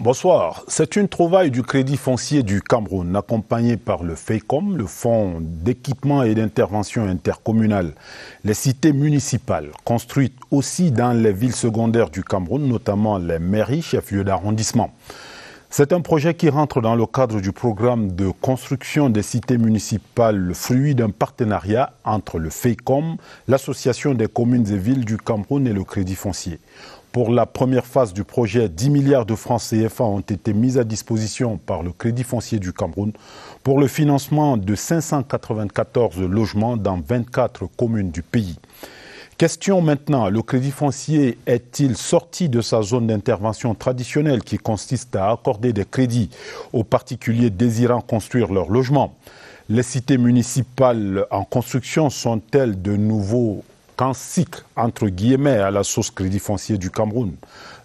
Bonsoir. C'est une trouvaille du Crédit foncier du Cameroun, accompagnée par le FEICOM, le Fonds d'équipement et d'intervention intercommunale. Les cités municipales, construites aussi dans les villes secondaires du Cameroun, notamment les mairies, chefs-lieux d'arrondissement. C'est un projet qui rentre dans le cadre du programme de construction des cités municipales, le fruit d'un partenariat entre le FEICOM, l'Association des communes et villes du Cameroun et le Crédit foncier. Pour la première phase du projet, 10 milliards de francs CFA ont été mis à disposition par le Crédit foncier du Cameroun pour le financement de 594 logements dans 24 communes du pays. Question maintenant, le Crédit foncier est-il sorti de sa zone d'intervention traditionnelle qui consiste à accorder des crédits aux particuliers désirant construire leur logement? Les cités municipales en construction sont-elles de nouveau qu'un cycle, entre guillemets, à la sauce Crédit foncier du Cameroun?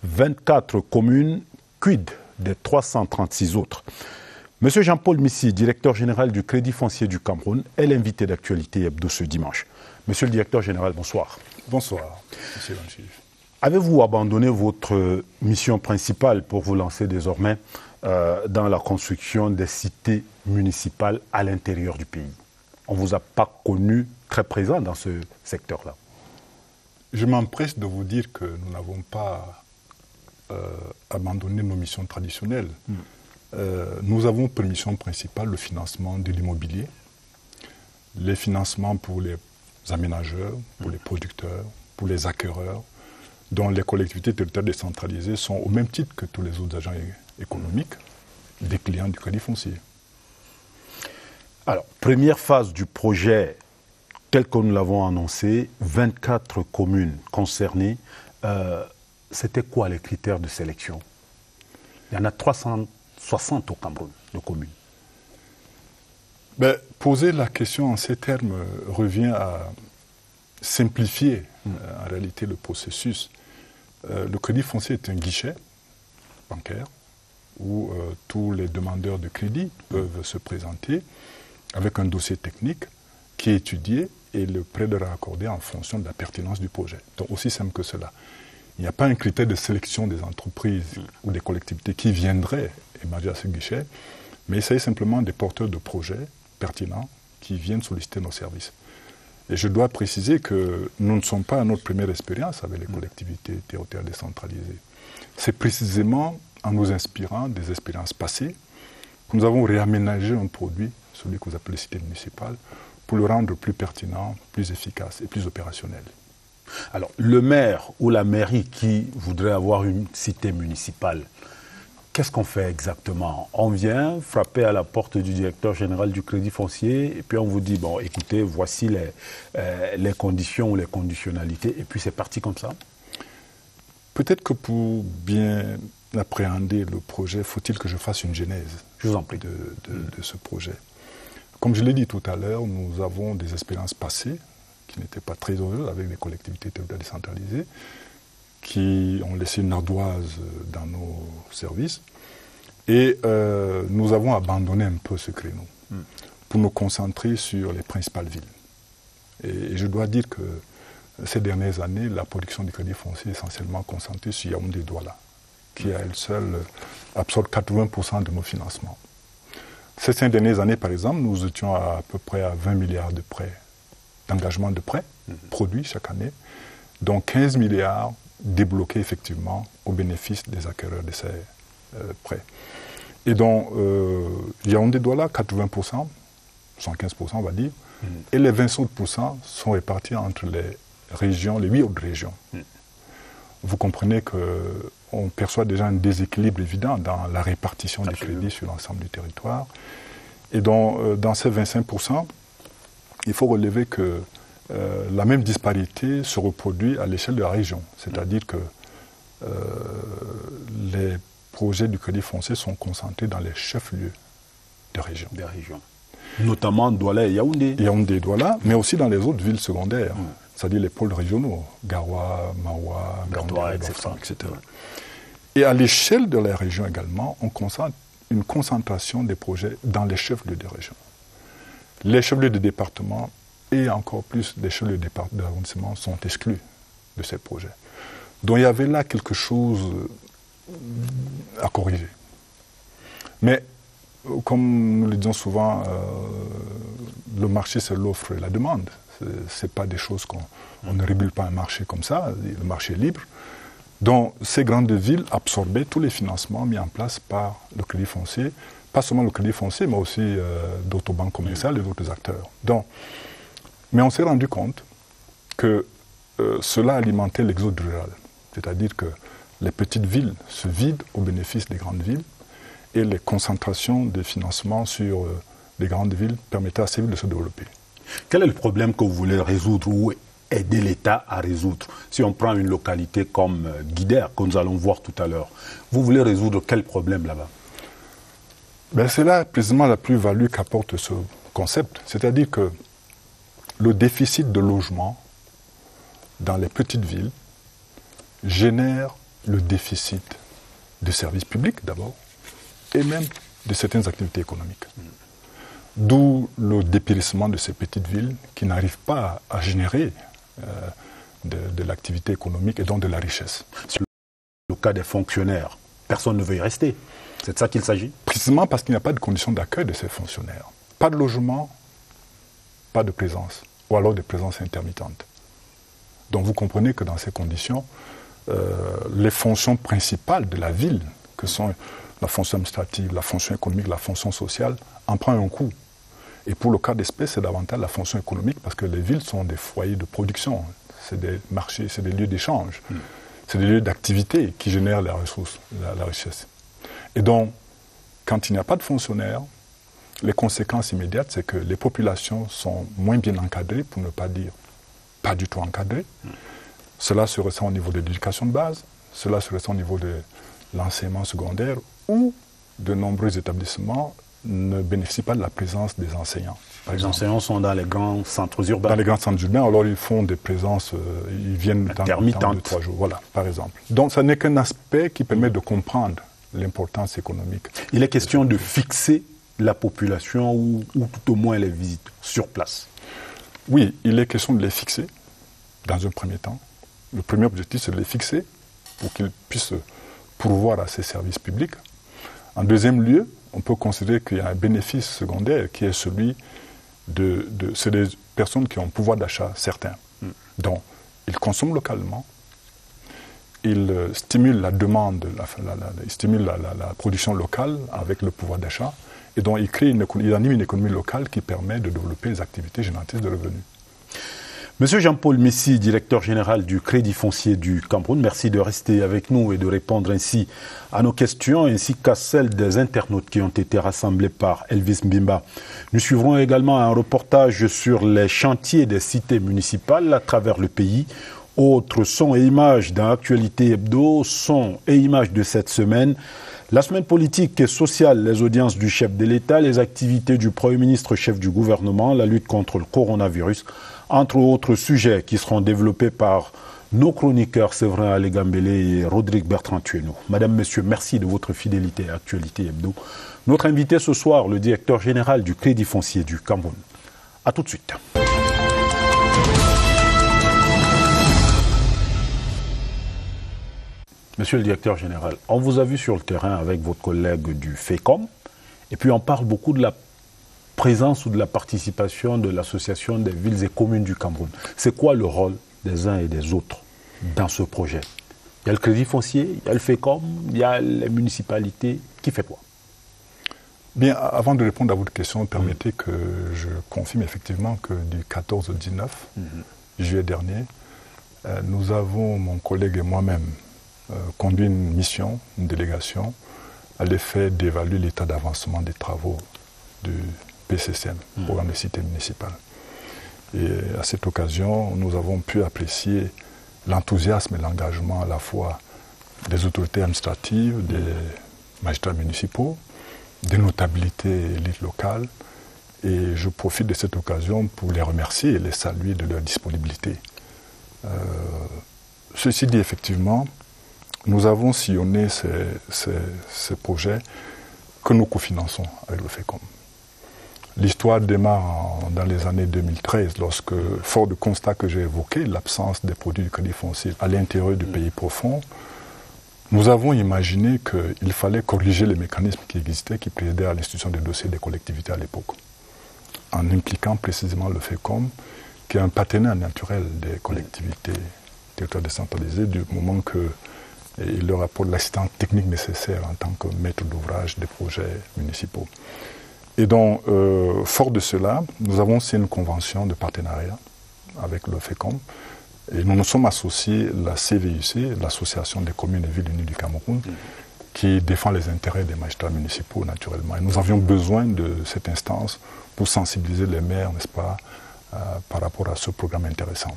24 communes, quid des 336 autres? Monsieur Jean-Paul Missi, directeur général du Crédit foncier du Cameroun, est l'invité d'actualité hebdo ce dimanche. Monsieur le directeur général, bonsoir. Bonsoir, monsieur Vanchif. Avez-vous abandonné votre mission principale pour vous lancer désormais dans la construction des cités municipales à l'intérieur du pays? On ne vous a pas connu très présent dans ce secteur-là. Je m'empresse de vous dire que nous n'avons pas abandonné nos missions traditionnelles. Nous avons pour mission principale le financement de l'immobilier, les financements pour les aménageurs, pour les producteurs, pour les acquéreurs, dont les collectivités territoriales décentralisées sont au même titre que tous les autres agents économiques, des clients du Crédit foncier. Alors, première phase du projet, tel que nous l'avons annoncé, 24 communes concernées. C'était quoi les critères de sélection? Il y en a 360 au Cameroun, de communes. Poser la question en ces termes revient à simplifier en réalité le processus. Le Crédit foncier est un guichet bancaire où tous les demandeurs de crédit peuvent se présenter avec un dossier technique qui est étudié et le prêt leur est accordé en fonction de la pertinence du projet. Donc aussi simple que cela. Il n'y a pas un critère de sélection des entreprises ou des collectivités qui viendraient émerger à ce guichet, mais il s'agit simplement des porteurs de projets pertinents qui viennent solliciter nos services. Et je dois préciser que nous ne sommes pas à notre première expérience avec les collectivités territoriales décentralisées. C'est précisément en nous inspirant des expériences passées que nous avons réaménagé un produit, celui que vous appelez cité municipale, pour le rendre plus pertinent, plus efficace et plus opérationnel. Alors, le maire ou la mairie qui voudrait avoir une cité municipale, qu'est-ce qu'on fait exactement? On vient frapper à la porte du directeur général du Crédit foncier et puis on vous dit, bon, écoutez, voici les conditions ou les conditionnalités et puis c'est parti comme ça? Peut-être que pour bien appréhender le projet, faut-il que je fasse une genèse Je vous en prie. de ce projet. Comme je l'ai dit tout à l'heure, nous avons des expériences passées qui n'étaient pas très heureuses avec les collectivités territoriales décentralisées, qui ont laissé une ardoise dans nos services. Et nous avons abandonné un peu ce créneau pour nous concentrer sur les principales villes. Et je dois dire que ces dernières années, la production du Crédit foncier est essentiellement concentrée sur Yaoundé-Douala, qui à elle seule absorbe 80% de nos financements. Ces 5 dernières années, par exemple, nous étions à peu près à 20 milliards de prêts, d'engagements de prêts produits chaque année, dont 15 milliards débloqués effectivement au bénéfice des acquéreurs de ces prêts. Et donc, Yaoundé-Douala, 80%, 115% on va dire, et les 25% sont répartis entre les régions, les 8 autres régions. Vous comprenez qu'on perçoit déjà un déséquilibre évident dans la répartition des crédits sur l'ensemble du territoire. Et donc, dans ces 25%, il faut relever que la même disparité se reproduit à l'échelle de la région. C'est-à-dire que les projets du Crédit foncier sont concentrés dans les chefs-lieux de région. Des régions. Notamment Douala et Yaoundé. Yaoundé et Douala, mais aussi dans les autres villes secondaires. C'est-à-dire les pôles régionaux, Garoua, Mawa, Bertoua, etc. Et à l'échelle de la région également, on constate une concentration des projets dans les chefs-lieux de région. Les chefs-lieux de département et encore plus les chefs-lieux d'arrondissement sont exclus de ces projets. Donc il y avait là quelque chose à corriger. Mais, comme nous le disons souvent, le marché, c'est l'offre et la demande. Ce n'est pas des choses on ne régule pas un marché comme ça, le marché est libre. Donc, ces grandes villes absorbaient tous les financements mis en place par le Crédit Foncier, pas seulement le Crédit Foncier, mais aussi d'autres banques commerciales et d'autres acteurs. Donc, mais on s'est rendu compte que cela alimentait l'exode rural. C'est-à-dire que les petites villes se vident au bénéfice des grandes villes et les concentrations de financement sur les grandes villes permettaient à ces villes de se développer. Quel est le problème que vous voulez résoudre ou aider l'État à résoudre? Si on prend une localité comme Guidère, que nous allons voir tout à l'heure, vous voulez résoudre quel problème là-bas? C'est là précisément la plus-value qu'apporte ce concept. C'est-à-dire que le déficit de logement dans les petites villes génère le déficit de services publics d'abord et même de certaines activités économiques. D'où le dépérissement de ces petites villes qui n'arrivent pas à générer de l'activité économique et donc de la richesse. C'est le cas des fonctionnaires. Personne ne veut y rester. C'est de ça qu'il s'agit? Précisément parce qu'il n'y a pas de conditions d'accueil de ces fonctionnaires. Pas de logement, pas de présence, ou alors des présences intermittentes. Donc vous comprenez que dans ces conditions, les fonctions principales de la ville, que sont la fonction administrative, la fonction économique, la fonction sociale, en prend un coup. Et pour le cas d'espèce, c'est davantage la fonction économique parce que les villes sont des foyers de production, c'est des marchés, c'est des lieux d'échange, c'est des lieux d'activité qui génèrent la ressource, la richesse. Et donc, quand il n'y a pas de fonctionnaires, les conséquences immédiates, c'est que les populations sont moins bien encadrées, pour ne pas dire pas du tout encadrées. Cela se ressent au niveau de l'éducation de base, cela se ressent au niveau de l'enseignement secondaire, où de nombreux établissements ne bénéficient pas de la présence des enseignants. Les enseignants sont dans les grands centres urbains. Dans les grands centres urbains, alors ils font des présences, ils viennent dans 2-3 jours, voilà, par exemple. Donc ça n'est qu'un aspect qui permet de comprendre l'importance économique. Il est question de fixer la population ou tout au moins les visiteurs sur place. Oui, il est question de les fixer dans un premier temps. Le premier objectif, c'est de les fixer pour qu'ils puissent pourvoir à ces services publics. En deuxième lieu, on peut considérer qu'il y a un bénéfice secondaire qui est celui c'est des personnes qui ont un pouvoir d'achat certain. Donc, ils consomment localement, ils stimulent la demande, ils stimulent la production locale avec le pouvoir d'achat, et donc ils animent une économie locale qui permet de développer les activités génératrices de revenus. Monsieur Jean-Paul Missi, directeur général du Crédit Foncier du Cameroun, merci de rester avec nous et de répondre ainsi à nos questions ainsi qu'à celles des internautes qui ont été rassemblés par Elvis Mbimba. Nous suivrons également un reportage sur les chantiers des cités municipales à travers le pays. Autres sons et images dans Actualité Hebdo, sons et images de cette semaine. La semaine politique et sociale, les audiences du chef de l'État, les activités du Premier ministre, chef du gouvernement, la lutte contre le coronavirus, entre autres sujets qui seront développés par nos chroniqueurs Séverin Alégambélé et Rodrigue Bertrand-Tueno. Madame, Monsieur, merci de votre fidélité à Actualité Hebdo. Notre invité ce soir, le directeur général du Crédit Foncier du Cameroun. A tout de suite. Monsieur le directeur général, on vous a vu sur le terrain avec votre collègue du FECOM, et puis on parle beaucoup de la présence ou de la participation de l'Association des villes et communes du Cameroun. C'est quoi le rôle des uns et des autres dans ce projet? Il y a le Crédit Foncier, il y a le FECOM, il y a les municipalités. Qui fait quoi? Bien, avant de répondre à votre question, permettez que je confirme effectivement que du 14 au 19 juillet dernier, nous avons, mon collègue et moi-même, conduit une mission, une délégation, à l'effet d'évaluer l'état d'avancement des travaux du PCCM, Programme de cité municipale. Et à cette occasion, nous avons pu apprécier l'enthousiasme et l'engagement à la fois des autorités administratives, des magistrats municipaux, des notabilités élites locales. Et je profite de cette occasion pour les remercier et les saluer de leur disponibilité. Ceci dit, effectivement, nous avons sillonné ces projets que nous cofinançons avec le FECOM. L'histoire démarre dans les années 2013, lorsque, fort du constat que j'ai évoqué, l'absence des produits du Crédit Foncier à l'intérieur du pays profond, nous avons imaginé qu'il fallait corriger les mécanismes qui existaient, qui présidaient à l'institution des dossiers des collectivités à l'époque, en impliquant précisément le FECOM, qui est un partenaire naturel des collectivités territoriales décentralisées, du moment qu'il leur apporte l'assistance technique nécessaire en tant que maître d'ouvrage des projets municipaux. Et donc, fort de cela, nous avons signé une convention de partenariat avec le FECOM, et nous nous sommes associés la CVUC, l'Association des communes et villes unies du Cameroun, qui défend les intérêts des magistrats municipaux naturellement. Et nous avions besoin de cette instance pour sensibiliser les maires, n'est-ce pas, par rapport à ce programme intéressant.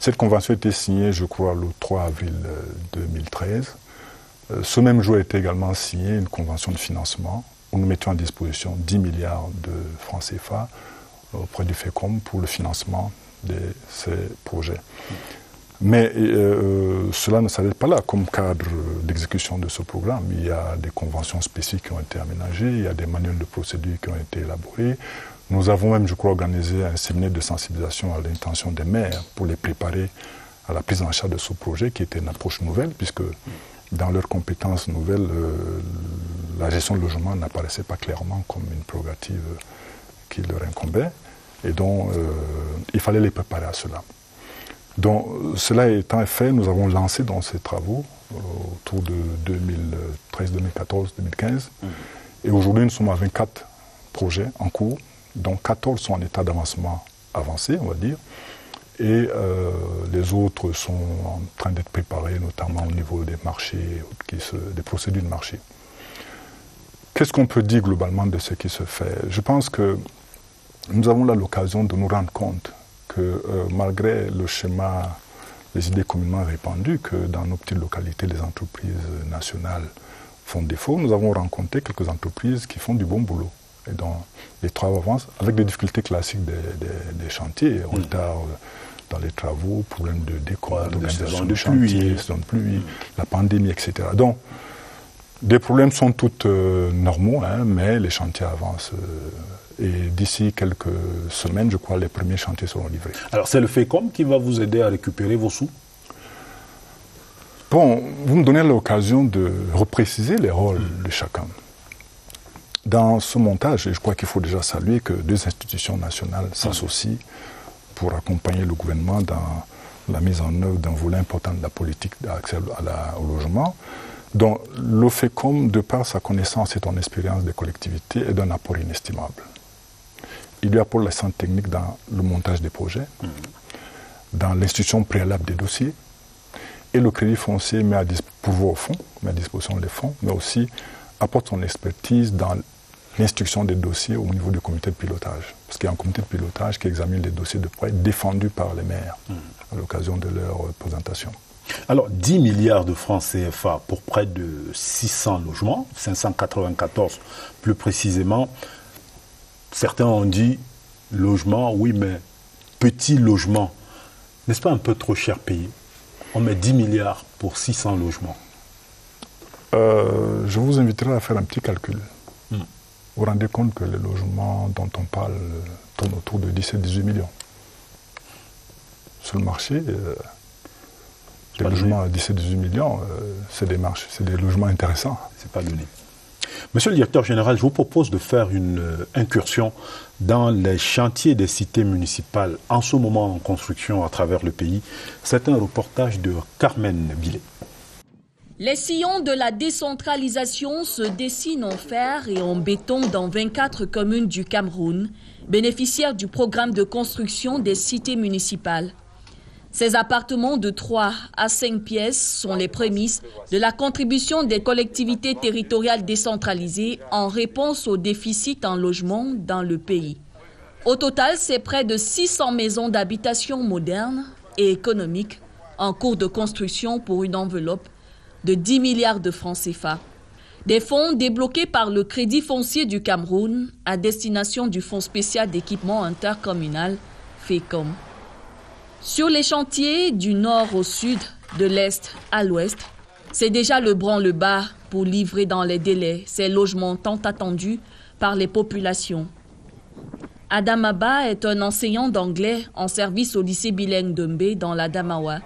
Cette convention a été signée, je crois, le 3 avril 2013. Ce même jour a été également signée une convention de financement où nous mettions à disposition 10 milliards de francs CFA auprès du FECOM pour le financement de ces projets. Mais cela ne s'arrête pas là comme cadre d'exécution de ce programme. Il y a des conventions spécifiques qui ont été aménagées, il y a des manuels de procédure qui ont été élaborés. Nous avons même, je crois, organisé un séminaire de sensibilisation à l'intention des maires pour les préparer à la prise en charge de ce projet qui était une approche nouvelle, puisque dans leurs compétences nouvelles, la gestion de logement n'apparaissait pas clairement comme une prérogative qui leur incombait. Et donc, il fallait les préparer à cela. Donc, cela étant fait, nous avons lancé dans ces travaux autour de 2013, 2014, 2015. Et aujourd'hui, nous sommes à 24 projets en cours, dont 14 sont en état d'avancement avancé, on va dire. Et les autres sont en train d'être préparés, notamment au niveau des marchés, des procédures de marché. Qu'est-ce qu'on peut dire globalement de ce qui se fait? Je pense que nous avons là l'occasion de nous rendre compte que malgré le schéma, les idées communément répandues, que dans nos petites localités, les entreprises nationales font défaut, nous avons rencontré quelques entreprises qui font du bon boulot. Et donc, les travaux avancent avec des difficultés classiques des chantiers, retard dans les travaux, problèmes de décompte, d'organisation de chantier, saison de pluie, la pandémie, etc. Donc, des problèmes sont tous normaux, hein, mais les chantiers avancent. Et d'ici quelques semaines, je crois, les premiers chantiers seront livrés. Alors, c'est le FECOM qui va vous aider à récupérer vos sous? Bon, vous me donnez l'occasion de repréciser les rôles de chacun. Dans ce montage, je crois qu'il faut déjà saluer que deux institutions nationales s'associent pour accompagner le gouvernement dans la mise en œuvre d'un volet important de la politique d'accès au logement. Donc, le FECOM, de par sa connaissance et son expérience des collectivités, est d'un apport inestimable. Il lui apporte l'assistance technique dans le montage des projets, dans l'institution préalable des dossiers, et le crédit foncier met à disposition des fonds, mais aussi apporte son expertise dans l'instruction des dossiers au niveau du comité de pilotage. Parce qu'il y a un comité de pilotage qui examine les dossiers de prêt défendus par les maires à l'occasion de leur présentation. Alors, 10 milliards de francs CFA pour près de 600 logements, 594 plus précisément. Certains ont dit logement, oui, mais petit logement. N'est-ce pas un peu trop cher payé? On met 10 milliards pour 600 logements. Je vous inviterai à faire un petit calcul. Vous vous rendez compte que les logements dont on parle tournent autour de 17-18 millions. Sur le marché, les logements à 17-18 millions, c'est des logements intéressants. C'est pas donné. Monsieur le directeur général, je vous propose de faire une incursion dans les chantiers des cités municipales en ce moment en construction à travers le pays. C'est un reportage de Carmen Billet. Les sillons de la décentralisation se dessinent en fer et en béton dans 24 communes du Cameroun, bénéficiaires du programme de construction des cités municipales. Ces appartements de 3 à 5 pièces sont les prémices de la contribution des collectivités territoriales décentralisées en réponse au déficit en logement dans le pays. Au total, c'est près de 600 maisons d'habitation modernes et économiques en cours de construction pour une enveloppe de 10 milliards de francs CFA. Des fonds débloqués par le Crédit foncier du Cameroun à destination du Fonds spécial d'équipement intercommunal, FECOM. Sur les chantiers du nord au sud, de l'est à l'ouest, c'est déjà le branle-bas pour livrer dans les délais ces logements tant attendus par les populations. Adam Abba est un enseignant d'anglais en service au lycée bilingue d'Umbé dans l'Adamawa.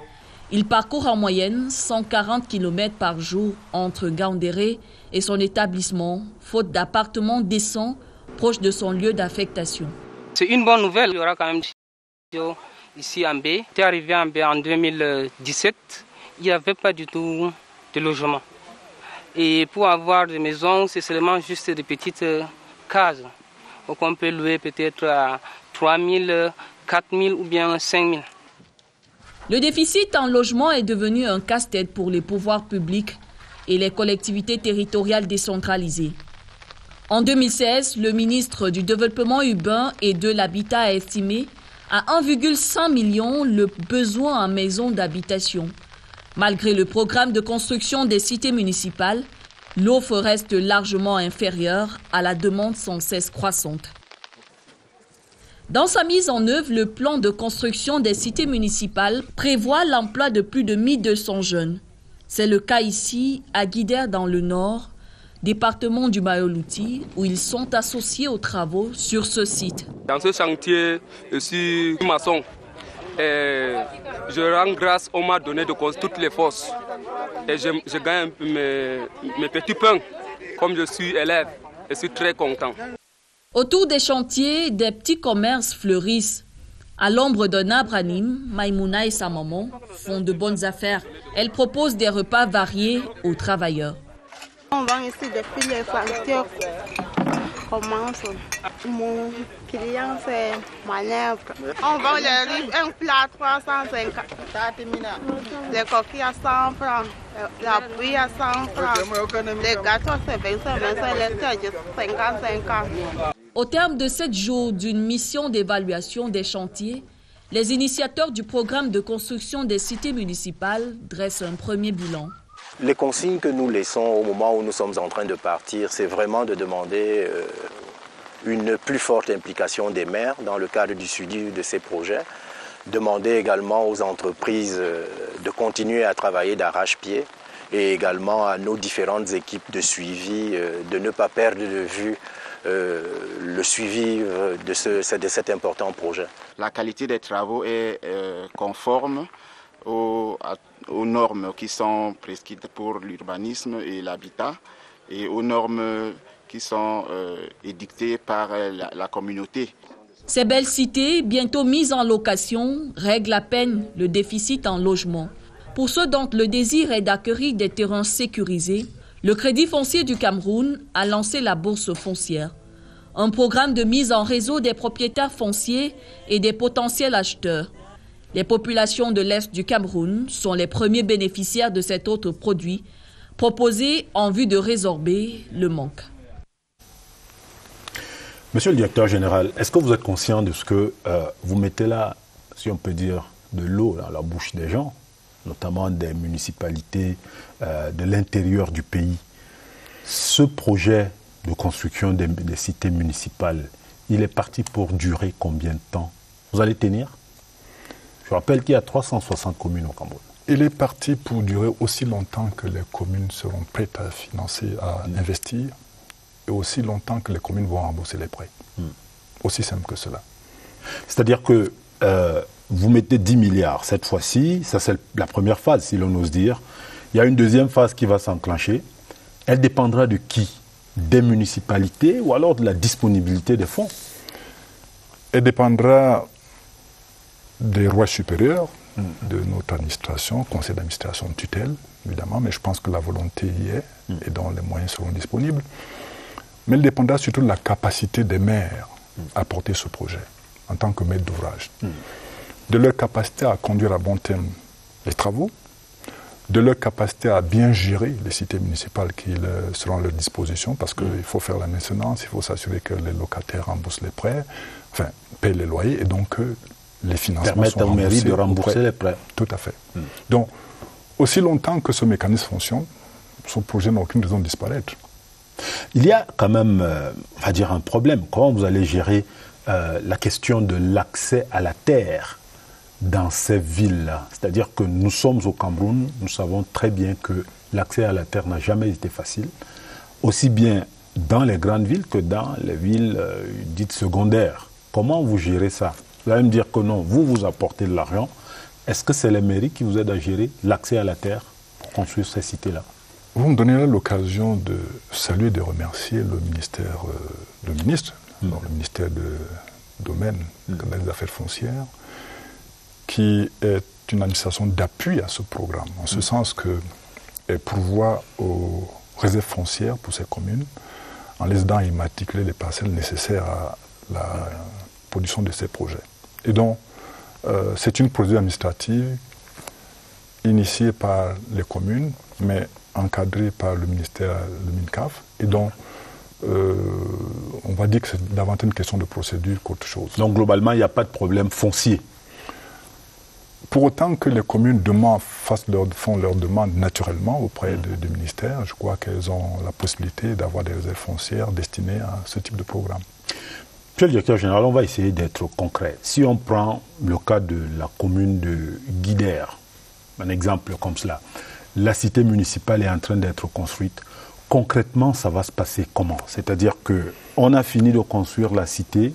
Il parcourt en moyenne 140 km par jour entre Gaoundéré et son établissement, faute d'appartements décents proches de son lieu d'affectation. C'est une bonne nouvelle, il y aura quand même ici en B. J'étais arrivé en B en 2017, il n'y avait pas du tout de logement. Et pour avoir des maisons, c'est seulement juste des petites cases. Donc on peut louer peut-être à 3 000, 4 000 ou bien 5 000. Le déficit en logement est devenu un casse-tête pour les pouvoirs publics et les collectivités territoriales décentralisées. En 2016, le ministre du Développement urbain et de l'Habitat a estimé à 1,5 million le besoin en maisons d'habitation. Malgré le programme de construction des cités municipales, l'offre reste largement inférieure à la demande sans cesse croissante. Dans sa mise en œuvre, le plan de construction des cités municipales prévoit l'emploi de plus de 1200 jeunes. C'est le cas ici, à Guidère dans le Nord, département du Mayo-Loti, où ils sont associés aux travaux sur ce site. Dans ce chantier, je suis maçon. Et je rends grâce, on m'a donné de cause toutes les forces. Et je gagne un peu mes petits pains. Comme je suis élève, je suis très content. Autour des chantiers, des petits commerces fleurissent. À l'ombre d'un arbre anime, Maïmouna et sa maman font de bonnes affaires. Elle propose des repas variés aux travailleurs. On vend ici depuis les factures commencent. Mon client, c'est manœuvre. On vend les riz, un plat 350. Les coquilles à 100 francs. La bouillie à 100 francs. Les gâteaux, c'est 25, les têtes, 50. Au terme de 7 jours d'une mission d'évaluation des chantiers, les initiateurs du programme de construction des cités municipales dressent un premier bilan. Les consignes que nous laissons au moment où nous sommes en train de partir, c'est vraiment de demander une plus forte implication des maires dans le cadre du suivi de ces projets. Demander également aux entreprises de continuer à travailler d'arrache-pied et également à nos différentes équipes de suivi de ne pas perdre de vue le suivi de cet important projet. La qualité des travaux est conforme aux normes qui sont prescrites pour l'urbanisme et l'habitat et aux normes qui sont édictées par la communauté. Ces belles cités, bientôt mises en location, règlent à peine le déficit en logement. Pour ceux dont le désir est d'acquérir des terrains sécurisés, le Crédit foncier du Cameroun a lancé la bourse foncière, un programme de mise en réseau des propriétaires fonciers et des potentiels acheteurs. Les populations de l'Est du Cameroun sont les premiers bénéficiaires de cet autre produit, proposé en vue de résorber le manque. Monsieur le directeur général, est-ce que vous êtes conscient de ce que vous mettez là, si on peut dire, de l'eau dans la bouche des gens, notamment des municipalités de l'intérieur du pays? Ce projet de construction des cités municipales, il est parti pour durer combien de temps? Vous allez tenir? Je rappelle qu'il y a 360 communes au Cameroun. Il est parti pour durer aussi longtemps que les communes seront prêtes à financer, à investir, et aussi longtemps que les communes vont rembourser les prêts. Aussi simple que cela. C'est-à-dire que vous mettez 10 milliards cette fois-ci, ça c'est la première phase, si l'on ose dire. Il y a une deuxième phase qui va s'enclencher. Elle dépendra de qui? Des municipalités ou alors de la disponibilité des fonds? Elle dépendra des rois supérieurs, de notre administration, conseil d'administration, tutelle, évidemment, mais je pense que la volonté y est et dont les moyens seront disponibles. Mais elle dépendra surtout de la capacité des maires à porter ce projet en tant que maître d'ouvrage, de leur capacité à conduire à bon terme les travaux, de leur capacité à bien gérer les cités municipales qui seront à leur disposition, parce qu'il faut faire la maintenance, il faut s'assurer que les locataires remboursent les prêts, enfin, payent les loyers, et donc les financements permettent aux mairies de rembourser les prêts. Tout à fait. Donc, aussi longtemps que ce mécanisme fonctionne, ce projet n'a aucune raison de disparaître. Il y a quand même, on va dire, un problème. Comment vous allez gérer la question de l'accès à la terre dans ces villes-là? C'est-à-dire que nous sommes au Cameroun, nous savons très bien que l'accès à la terre n'a jamais été facile, aussi bien dans les grandes villes que dans les villes dites secondaires. Comment vous gérez ça? Vous allez me dire que non, vous apportez de l'argent Est-ce que c'est les mairies qui vous aident à gérer l'accès à la terre pour construire ces cités-là? Vous me donnez là l'occasion de saluer et de remercier le ministre, le ministère du Domaine, des Affaires foncières, qui est une administration d'appui à ce programme, en ce sens qu'elle pourvoit aux réserves foncières pour ces communes, en les aidant à immatriculer les parcelles nécessaires à la production de ces projets. Et donc, c'est une procédure administrative initiée par les communes, mais encadrée par le ministère, le MINCAF. Et donc, on va dire que c'est davantage une question de procédure qu'autre chose. Donc, globalement, il n'y a pas de problème foncier. Pour autant que les communes font leur demande naturellement auprès du ministère, je crois qu'elles ont la possibilité d'avoir des réserves foncières destinées à ce type de programme. Monsieur le directeur général, on va essayer d'être concret. Si on prend le cas de la commune de Guidère, un exemple comme cela, la cité municipale est en train d'être construite. Concrètement, ça va se passer comment? C'est-à-dire qu'on a fini de construire la cité,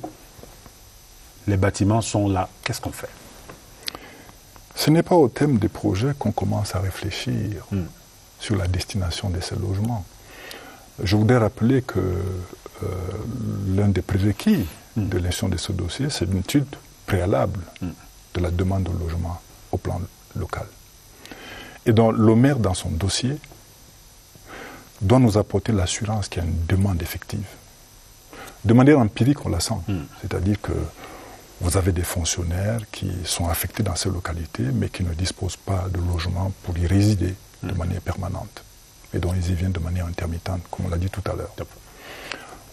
les bâtiments sont là, qu'est-ce qu'on fait? Ce n'est pas au thème des projets qu'on commence à réfléchir sur la destination de ces logements. Je voudrais rappeler que l'un des prérequis de l'élection de ce dossier, c'est une étude préalable de la demande de logement au plan local. Et donc, le maire, dans son dossier, doit nous apporter l'assurance qu'il y a une demande effective. De manière empirique, on la sent. C'est-à-dire que vous avez des fonctionnaires qui sont affectés dans ces localités, mais qui ne disposent pas de logement pour y résider de manière permanente. Et donc, ils y viennent de manière intermittente, comme on l'a dit tout à l'heure.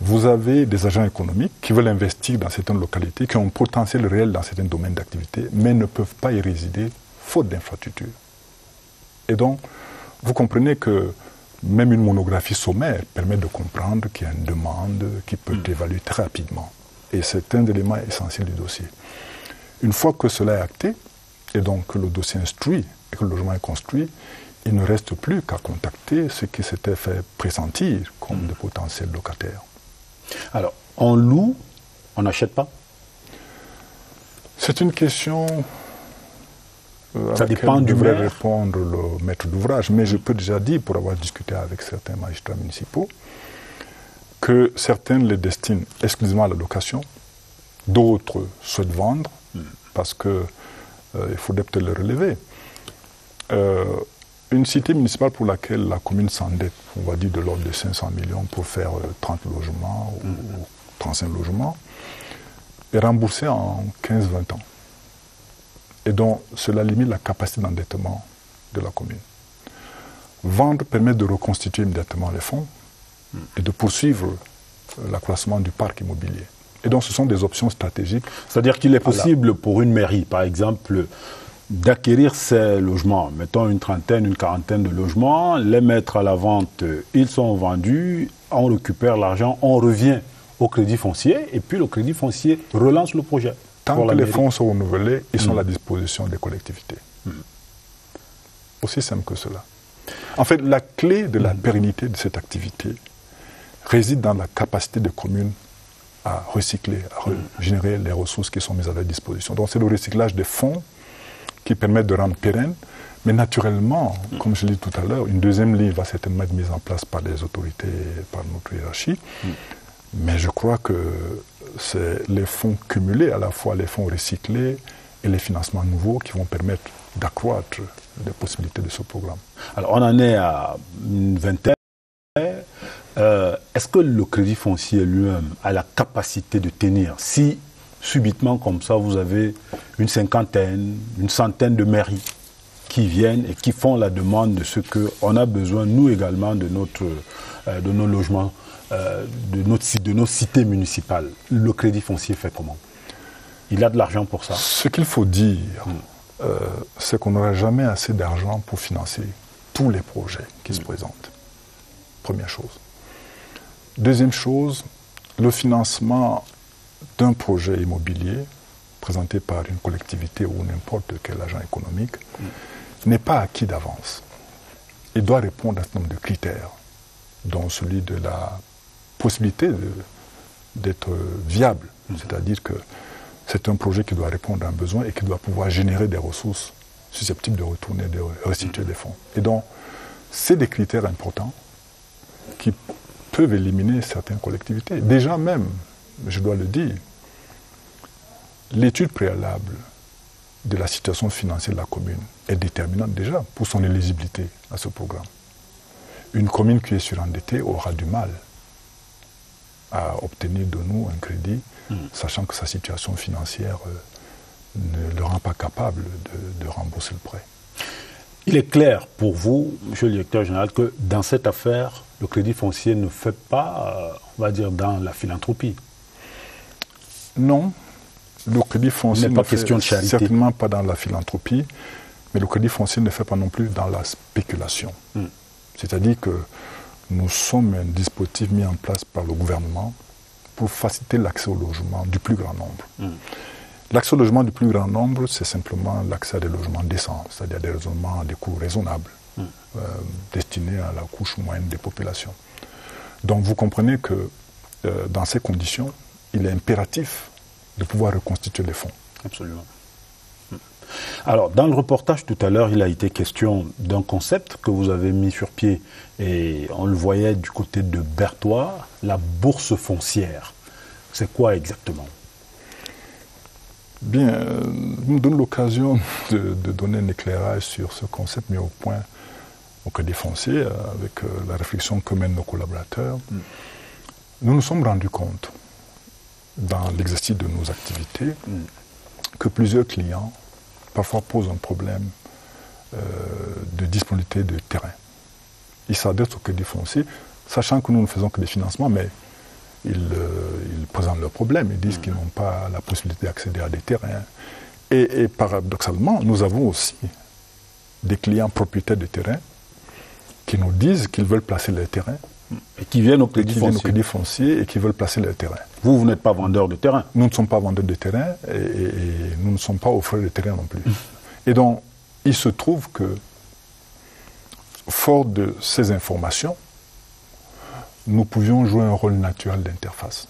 Vous avez des agents économiques qui veulent investir dans certaines localités, qui ont un potentiel réel dans certains domaines d'activité, mais ne peuvent pas y résider, faute d'infrastructures. Et donc, vous comprenez que même une monographie sommaire permet de comprendre qu'il y a une demande qui peut être évaluée très rapidement. Et c'est un élément essentiel du dossier. Une fois que cela est acté, et donc que le dossier est instruit et que le logement est construit, il ne reste plus qu'à contacter ceux qui s'étaient fait pressentir comme de potentiels locataires. Alors, on loue, on n'achète pas? C'est une question ça dépend du devrait maire. Répondre le maître d'ouvrage, mais je peux déjà dire, pour avoir discuté avec certains magistrats municipaux, que certains les destinent exclusivement à la location, d'autres souhaitent vendre, parce qu'il faudrait peut-être le relever. Une cité municipale pour laquelle la commune s'endette, on va dire de l'ordre de 500 millions pour faire 30 logements ou 35 logements, est remboursée en 15-20 ans. Et donc, cela limite la capacité d'endettement de la commune. Vendre permet de reconstituer immédiatement les fonds et de poursuivre l'accroissement du parc immobilier. Et donc, ce sont des options stratégiques. C'est-à-dire qu'il est possible pour une mairie, par exemple, d'acquérir ces logements, mettons une trentaine, une quarantaine de logements, les mettre à la vente, ils sont vendus, on récupère l'argent, on revient au crédit foncier, et puis le crédit foncier relance le projet. Tant que les fonds sont renouvelés, ils sont à la disposition des collectivités. Aussi simple que cela. En fait, la clé de la pérennité de cette activité réside dans la capacité des communes à recycler, à générer les ressources qui sont mises à leur disposition. Donc c'est le recyclage des fonds qui permettent de rendre pérenne, mais naturellement, comme je l'ai dit tout à l'heure, une deuxième ligne va certainement être mise en place par les autorités, par notre hiérarchie, mais je crois que c'est les fonds cumulés, à la fois les fonds recyclés et les financements nouveaux qui vont permettre d'accroître les possibilités de ce programme. Alors on en est à une vingtaine. Est-ce que le crédit foncier lui-même a la capacité de tenir si subitement comme ça vous avez une cinquantaine, une centaine de mairies qui viennent et qui font la demande de ce qu'on a besoin nous également de nos logements, de nos cités municipales. Le crédit foncier fait comment? Il a de l'argent pour ça? Ce qu'il faut dire, c'est qu'on n'aura jamais assez d'argent pour financer tous les projets qui se présentent. Première chose. Deuxième chose, le financement d'un projet immobilier présenté par une collectivité ou n'importe quel agent économique n'est pas acquis d'avance. Il doit répondre à un certain nombre de critères, dont celui de la possibilité d'être viable. C'est-à-dire que c'est un projet qui doit répondre à un besoin et qui doit pouvoir générer des ressources susceptibles de retourner, de restituer des fonds. Et donc, c'est des critères importants qui peuvent éliminer certaines collectivités. Déjà même, je dois le dire, l'étude préalable de la situation financière de la commune est déterminante déjà pour son éligibilité à ce programme. Une commune qui est surendettée aura du mal à obtenir de nous un crédit, sachant que sa situation financière ne le rend pas capable de rembourser le prêt. Il est clair pour vous, monsieur le directeur général, que dans cette affaire, le crédit foncier ne fait pas, on va dire, dans la philanthropie. Non, le crédit foncier ne fait certainement pas dans la philanthropie, mais le crédit foncier ne fait pas non plus dans la spéculation. C'est-à-dire que nous sommes un dispositif mis en place par le gouvernement pour faciliter l'accès au logement du plus grand nombre. L'accès au logement du plus grand nombre, c'est simplement l'accès à des logements décents, c'est-à-dire des logements à des coûts raisonnables, destinés à la couche moyenne des populations. Donc vous comprenez que dans ces conditions, il est impératif de pouvoir reconstituer les fonds. Absolument. Alors, dans le reportage tout à l'heure, il a été question d'un concept que vous avez mis sur pied, et on le voyait du côté de Berthois, la bourse foncière. C'est quoi exactement? Bien, nous donne l'occasion de donner un éclairage sur ce concept mis au point au Crédit foncier, avec la réflexion que mènent nos collaborateurs. Nous nous sommes rendus compte, dans l'exercice de nos activités, que plusieurs clients parfois posent un problème de disponibilité de terrain. Ils s'adressent au Crédit foncier, sachant que nous ne faisons que des financements, mais ils présentent leurs problèmes. Ils disent qu'ils n'ont pas la possibilité d'accéder à des terrains. Et paradoxalement, nous avons aussi des clients propriétaires de terrains qui nous disent qu'ils veulent placer leurs terrains. Et qui viennent au Crédit foncier et qui veulent placer leurs terrains. Vous n'êtes pas vendeur de terrain? Nous ne sommes pas vendeurs de terrain et nous ne sommes pas offreurs de terrain non plus. Et donc, il se trouve que, fort de ces informations, nous pouvions jouer un rôle naturel d'interface.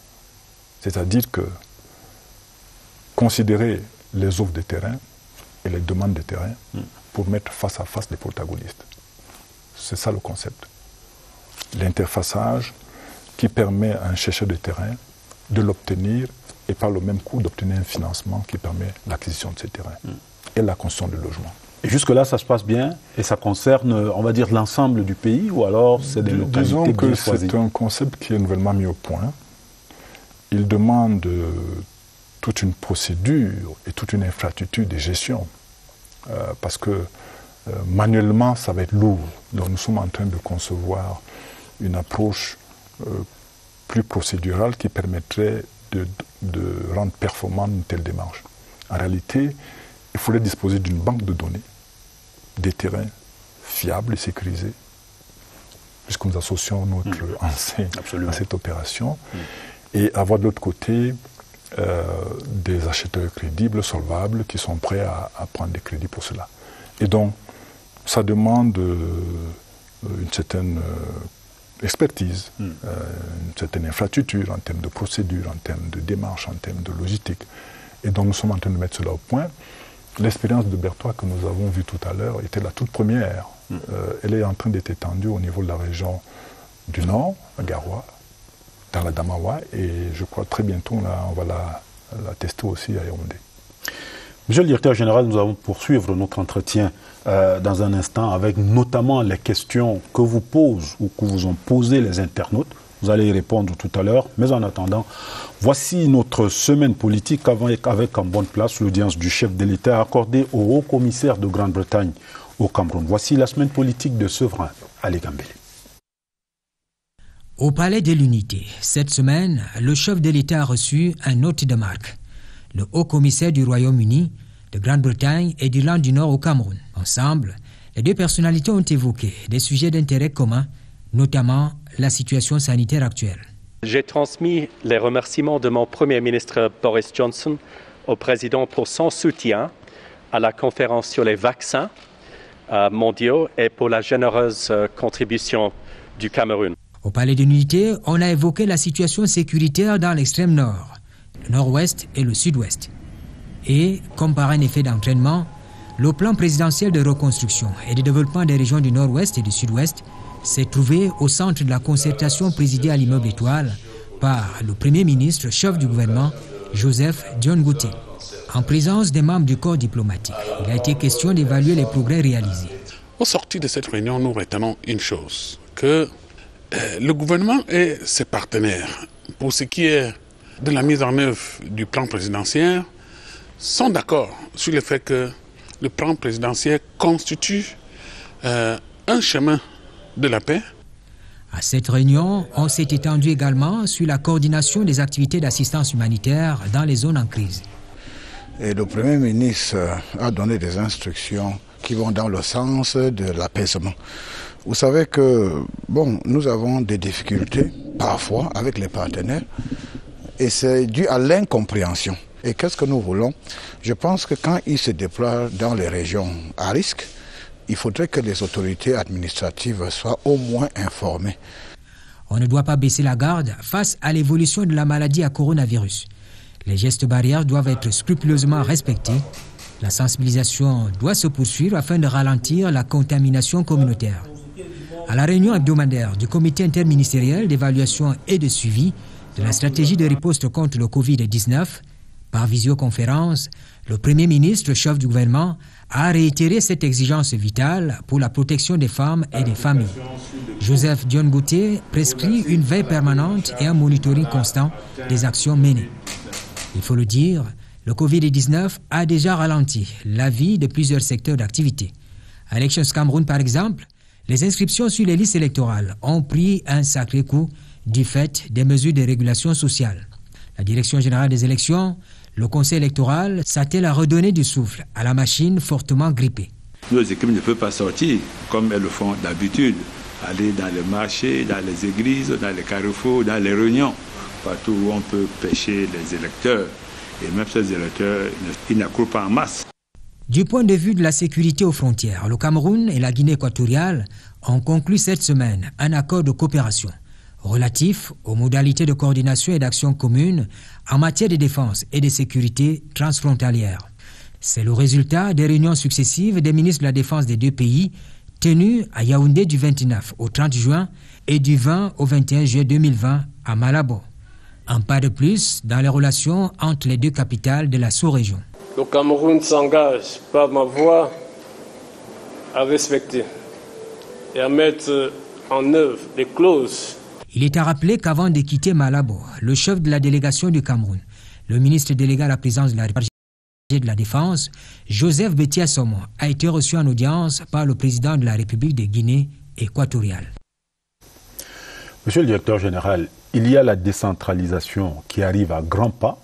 C'est-à-dire que considérer les offres de terrain et les demandes de terrain pour mettre face à face les protagonistes. C'est ça le concept. L'interfaçage qui permet à un chercheur de terrain de l'obtenir et par le même coup d'obtenir un financement qui permet l'acquisition de ces terrains et la construction de logements. Et jusque-là, ça se passe bien et ça concerne, on va dire, l'ensemble du pays ou alors c'est des localités disons que bien choisies? C'est un concept qui est nouvellement mis au point. Il demande toute une procédure et toute une infrastructure de gestion parce que manuellement, ça va être lourd. Donc nous sommes en train de concevoir une approche plus procédurale qui permettrait de rendre performante une telle démarche. En réalité, il faudrait disposer d'une banque de données, des terrains fiables et sécurisés, puisque nous associons notre enseigne à cette opération, et avoir de l'autre côté des acheteurs crédibles, solvables, qui sont prêts à prendre des crédits pour cela. Et donc, ça demande une certaine expertise, une certaine infrastructure en termes de procédure, en termes de démarche, en termes de logistique. Et donc nous sommes en train de mettre cela au point. L'expérience de Berthois que nous avons vue tout à l'heure était la toute première. Elle est en train d'être étendue au niveau de la région du Nord, à Garoua, dans la Damawa, et je crois très bientôt on va la tester aussi à Yaoundé. Monsieur le directeur général, nous allons poursuivre notre entretien dans un instant avec notamment les questions que vous posent ou que vous ont posées les internautes. Vous allez y répondre tout à l'heure. Mais en attendant, voici notre semaine politique avec en bonne place l'audience du chef de l'État accordée au haut-commissaire de Grande-Bretagne au Cameroun. Voici la semaine politique de Sevrin, Ali Gambele. Au Palais de l'Unité, cette semaine, le chef de l'État a reçu un hôte de marque, le haut-commissaire du Royaume-Uni, de Grande-Bretagne et d'Irlande du Nord au Cameroun. Ensemble, les deux personnalités ont évoqué des sujets d'intérêt commun, notamment la situation sanitaire actuelle. J'ai transmis les remerciements de mon Premier ministre Boris Johnson au président pour son soutien à la conférence sur les vaccins mondiaux et pour la généreuse contribution du Cameroun. Au Palais de l'Unité, on a évoqué la situation sécuritaire dans l'extrême nord, le nord-ouest et le sud-ouest. Et, comme par un effet d'entraînement, Le plan présidentiel de reconstruction et de développement des régions du Nord-Ouest et du Sud-Ouest s'est trouvé au centre de la concertation présidée à l'immeuble Étoile par le Premier ministre, chef du gouvernement, Joseph Dione Ngouté. En présence des membres du corps diplomatique, il a été question d'évaluer les progrès réalisés. Au sortir de cette réunion, nous retenons une chose, que le gouvernement et ses partenaires, pour ce qui est de la mise en œuvre du plan présidentiel, sont d'accord sur le fait que le plan présidentiel constitue un chemin de la paix. À cette réunion, on s'est étendu également sur la coordination des activités d'assistance humanitaire dans les zones en crise. Et le Premier ministre a donné des instructions qui vont dans le sens de l'apaisement. Vous savez que, nous avons des difficultés, parfois, avec les partenaires, et c'est dû à l'incompréhension. Et qu'est-ce que nous voulons? Je pense que quand ils se déploient dans les régions à risque, il faudrait que les autorités administratives soient au moins informées. On ne doit pas baisser la garde face à l'évolution de la maladie à coronavirus. Les gestes barrières doivent être scrupuleusement respectés. La sensibilisation doit se poursuivre afin de ralentir la contamination communautaire. À la réunion hebdomadaire du comité interministériel d'évaluation et de suivi de la stratégie de riposte contre le Covid-19, par visioconférence, le Premier ministre, chef du gouvernement, a réitéré cette exigence vitale pour la protection des femmes et des familles. Joseph Dione Ngouté prescrit une veille permanente et un monitoring constant des actions menées. Il faut le dire, le Covid-19 a déjà ralenti la vie de plusieurs secteurs d'activité. À Elections Cameroun, par exemple, les inscriptions sur les listes électorales ont pris un sacré coup du fait des mesures de régulation sociale. La Direction générale des élections, le Conseil électoral s'attelle à redonner du souffle à la machine fortement grippée. Nos équipes ne peuvent pas sortir comme elles le font d'habitude, aller dans les marchés, dans les églises, dans les carrefours, dans les réunions, partout où on peut pêcher les électeurs. Et même ces électeurs, ils n'accourent pas en masse. Du point de vue de la sécurité aux frontières, le Cameroun et la Guinée équatoriale ont conclu cette semaine un accord de coopération relatif aux modalités de coordination et d'action commune en matière de défense et de sécurité transfrontalière. C'est le résultat des réunions successives des ministres de la Défense des deux pays tenues à Yaoundé du 29 au 30 juin et du 20 au 21 juillet 2020 à Malabo. Un pas de plus dans les relations entre les deux capitales de la sous-région. Le Cameroun s'engage par ma voix à respecter et à mettre en œuvre les clauses. Il est à rappeler qu'avant de quitter Malabo, le chef de la délégation du Cameroun, le ministre délégué à la présidence de la République de la Défense, Joseph Betia Somo, a été reçu en audience par le président de la République de Guinée équatoriale. Monsieur le directeur général, il y a la décentralisation qui arrive à grands pas.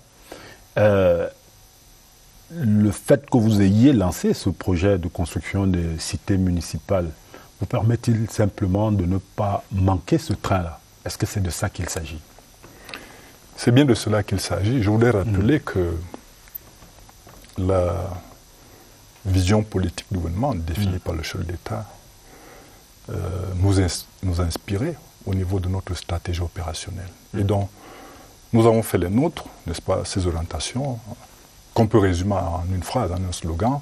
Le fait que vous ayez lancé ce projet de construction des cités municipales vous permet-il simplement de ne pas manquer ce train-là? Est-ce que c'est de ça qu'il s'agit? C'est bien de cela qu'il s'agit. Je voudrais rappeler que la vision politique du gouvernement définie par le chef d'État nous a inspiré au niveau de notre stratégie opérationnelle. Et donc, nous avons fait les nôtres, n'est-ce pas, ces orientations, qu'on peut résumer en une phrase, en un slogan,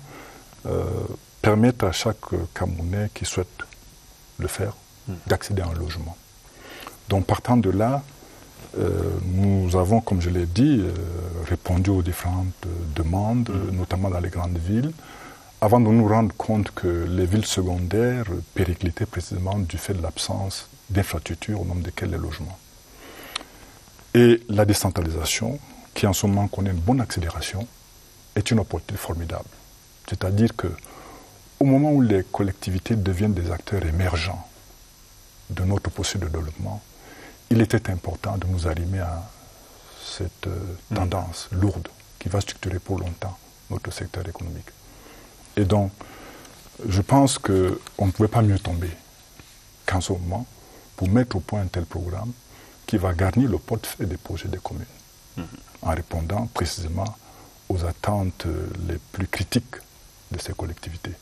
permettre à chaque Camerounais qui souhaite le faire d'accéder à un logement. Donc partant de là, nous avons, comme je l'ai dit, répondu aux différentes demandes, notamment dans les grandes villes, avant de nous rendre compte que les villes secondaires périclitaient précisément du fait de l'absence d'infrastructures au nombre desquelles les logements. Et la décentralisation, qui en ce moment connaît une bonne accélération, est une opportunité formidable. C'est-à-dire que au moment où les collectivités deviennent des acteurs émergents de notre processus de développement, il était important de nous arrimer à cette tendance lourde qui va structurer pour longtemps notre secteur économique. Et donc, je pense qu'on ne pouvait pas mieux tomber qu'en ce moment pour mettre au point un tel programme qui va garnir le portefeuille des projets des communes, en répondant précisément aux attentes les plus critiques de ces collectivités.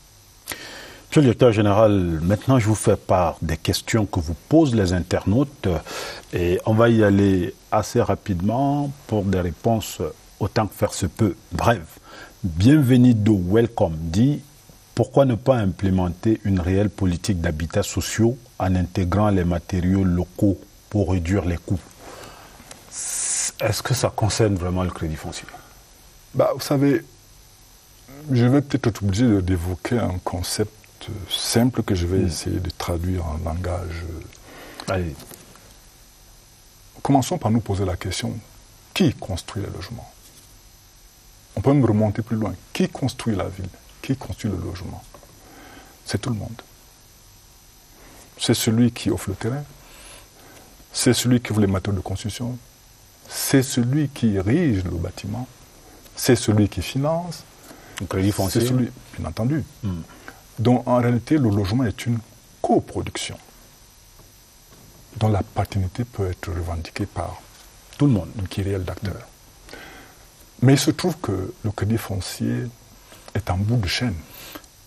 Monsieur le directeur général, maintenant je vous fais part des questions que vous posent les internautes et on va y aller assez rapidement pour des réponses autant que faire se peut brèves. Bienvenido Welcome dit Pourquoi ne pas implémenter une réelle politique d'habitat sociaux en intégrant les matériaux locaux pour réduire les coûts? Est-ce que ça concerne vraiment le crédit foncier? Vous savez, je vais peut-être être obligé d'évoquer un concept simple que je vais essayer de traduire en langage. Allez. Commençons par nous poser la question, qui construit les logements? On peut même remonter plus loin. Qui construit la ville? Qui construit le logement? C'est tout le monde. C'est celui qui offre le terrain, c'est celui qui offre les matériaux de construction, c'est celui qui érige le bâtiment, c'est celui qui finance, le crédit foncier. C'est celui, bien entendu. Donc en réalité, le logement est une coproduction dont la paternité peut être revendiquée par tout le monde, une kyrielle d'acteurs. Mais il se trouve que le crédit foncier est en bout de chaîne.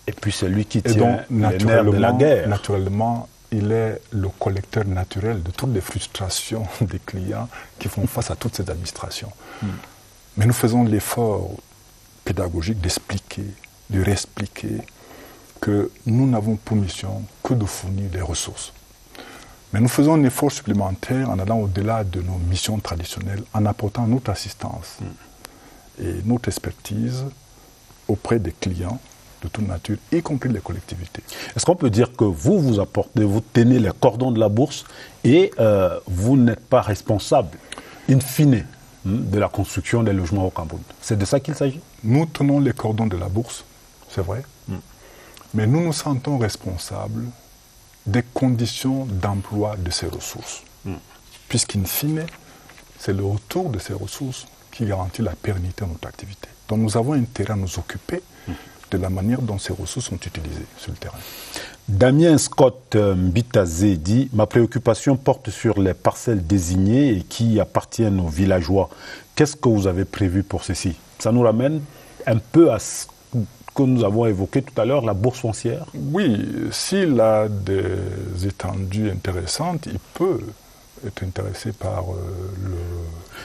Et puis celui qui tient les nerfs de la guerre. Naturellement, il est le collecteur naturel de toutes les frustrations des clients qui font face à toutes ces administrations. Mais nous faisons l'effort pédagogique d'expliquer, de réexpliquer que nous n'avons pour mission que de fournir des ressources. Mais nous faisons un effort supplémentaire en allant au-delà de nos missions traditionnelles, en apportant notre assistance et notre expertise auprès des clients de toute nature, y compris les collectivités. Est-ce qu'on peut dire que vous apportez, vous tenez les cordons de la bourse et vous n'êtes pas responsable, in fine, de la construction des logements au Cameroun? C'est de ça qu'il s'agit? Nous tenons les cordons de la bourse, c'est vrai, mais nous nous sentons responsables des conditions d'emploi de ces ressources. Puisqu'in fine, c'est le retour de ces ressources qui garantit la pérennité de notre activité. Donc nous avons intérêt à nous occuper de la manière dont ces ressources sont utilisées sur le terrain. Damien Scott Mbitazé dit « Ma préoccupation porte sur les parcelles désignées et qui appartiennent aux villageois. Qu'est-ce que vous avez prévu pour ceci ?» Ça nous ramène un peu à ce que nous avons évoqué tout à l'heure, la bourse foncière. Oui, s'il a des étendues intéressantes, il peut être intéressé par le...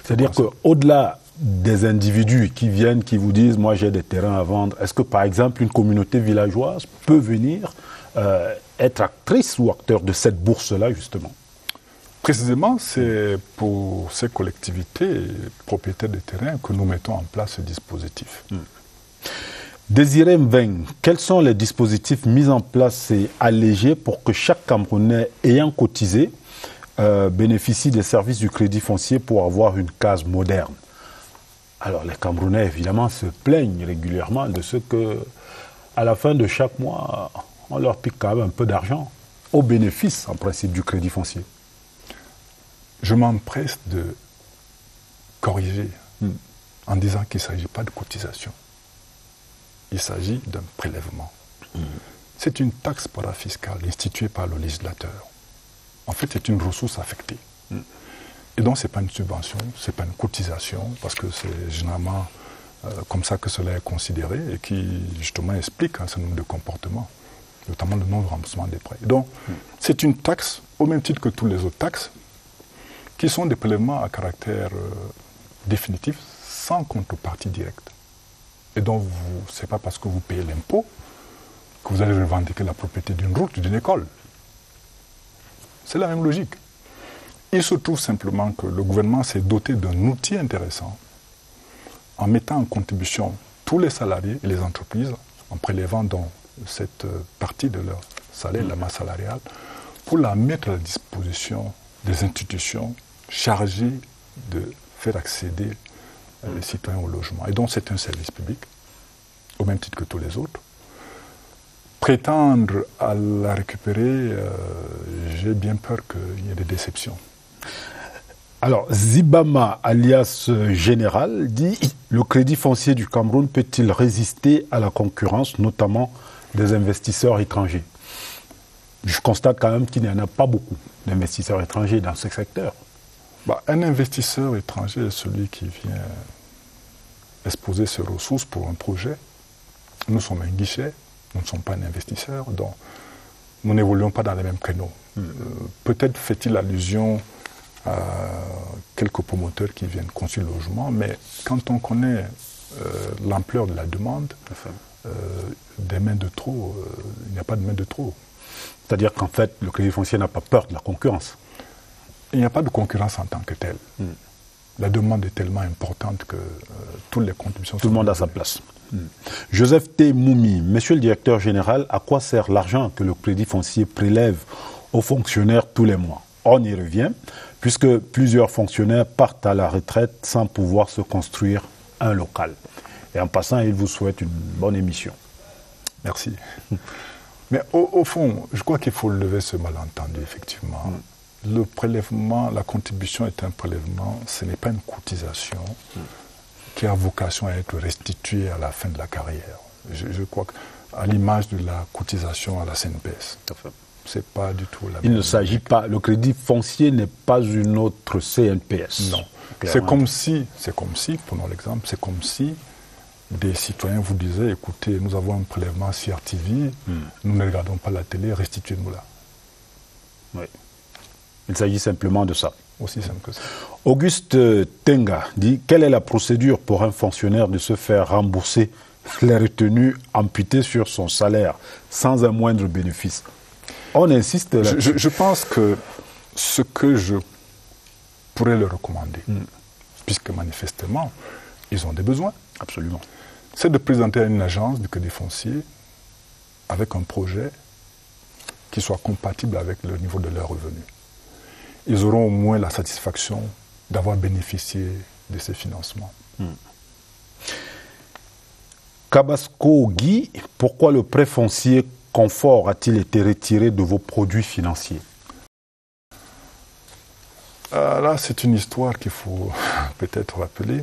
C'est-à-dire qu'au-delà des individus qui viennent, qui vous disent « moi j'ai des terrains à vendre », est-ce que par exemple une communauté villageoise peut venir être actrice ou acteur de cette bourse-là justement? Précisément, c'est pour ces collectivités propriétaires de terrains que nous mettons en place ce dispositif. Désiré Mveng, quels sont les dispositifs mis en place et allégés pour que chaque Camerounais ayant cotisé bénéficie des services du crédit foncier pour avoir une case moderne? Alors les Camerounais évidemment se plaignent régulièrement de ce que, à la fin de chaque mois, on leur pique quand même un peu d'argent, au bénéfice en principe du crédit foncier. Je m'empresse de corriger en disant qu'il ne s'agit pas de cotisation. Il s'agit d'un prélèvement. C'est une taxe parafiscale instituée par le législateur. En fait, c'est une ressource affectée. Et donc, ce n'est pas une subvention, ce n'est pas une cotisation, parce que c'est généralement comme ça que cela est considéré et qui, justement, explique un certain nombre de comportements, notamment le non-remboursement des prêts. Donc, c'est une taxe, au même titre que toutes les autres taxes, qui sont des prélèvements à caractère définitif, sans contrepartie directe. Et donc, ce n'est pas parce que vous payez l'impôt que vous allez revendiquer la propriété d'une route ou d'une école. C'est la même logique. Il se trouve simplement que le gouvernement s'est doté d'un outil intéressant en mettant en contribution tous les salariés et les entreprises, en prélevant donc cette partie de leur salaire, la masse salariale, pour la mettre à la disposition des institutions chargées de faire accéder les citoyens au logement. Et donc c'est un service public, au même titre que tous les autres. Prétendre à la récupérer, j'ai bien peur qu'il y ait des déceptions. Alors, Zibama, alias Général, dit « Le crédit foncier du Cameroun peut-il résister à la concurrence, notamment des investisseurs étrangers ?» Je constate quand même qu'il n'y en a pas beaucoup d'investisseurs étrangers dans ce secteur. Un investisseur étranger est celui qui vient exposer ses ressources pour un projet. Nous sommes un guichet, nous ne sommes pas un investisseur, donc nous n'évoluons pas dans les mêmes créneaux. Peut-être fait-il allusion à quelques promoteurs qui viennent construire le logement, mais quand on connaît l'ampleur de la demande, des mains de trop, il n'y a pas de main de trop. C'est-à-dire qu'en fait, le Crédit Foncier n'a pas peur de la concurrence. Il n'y a pas de concurrence en tant que telle. La demande est tellement importante que toutes les contributions... Tout le monde a sa place. Joseph T. Moumi, monsieur le directeur général, à quoi sert l'argent que le Crédit Foncier prélève aux fonctionnaires tous les mois? On y revient, puisque plusieurs fonctionnaires partent à la retraite sans pouvoir se construire un local. Et en passant, il vous souhaite une bonne émission. Merci. Mais au fond, je crois qu'il faut lever ce malentendu, effectivement. Le prélèvement, la contribution est un prélèvement, ce n'est pas une cotisation qui a vocation à être restituée à la fin de la carrière. Je crois qu'à l'image de la cotisation à la CNPS. C'est pas du tout la même. Il ne s'agit pas, le Crédit Foncier n'est pas une autre CNPS. Non. C'est comme si, prenons l'exemple, c'est comme si des citoyens vous disaient, écoutez, nous avons un prélèvement CRTV, nous ne regardons pas la télé, restituez-nous-la. Oui. Il s'agit simplement de ça. Aussi simple que ça. Auguste Tenga dit, quelle est la procédure pour un fonctionnaire de se faire rembourser les retenues imputées sur son salaire sans un moindre bénéfice? On insiste là-dessus. Je pense que ce que je pourrais leur recommander, puisque manifestement, ils ont des besoins. Absolument. C'est de présenter à une agence du Crédit Foncier avec un projet qui soit compatible avec le niveau de leurs revenus. Ils auront au moins la satisfaction d'avoir bénéficié de ces financements. Kabasco Guy, pourquoi le prêt foncier Confort a-t-il été retiré de vos produits financiers? Là, c'est une histoire qu'il faut peut-être rappeler.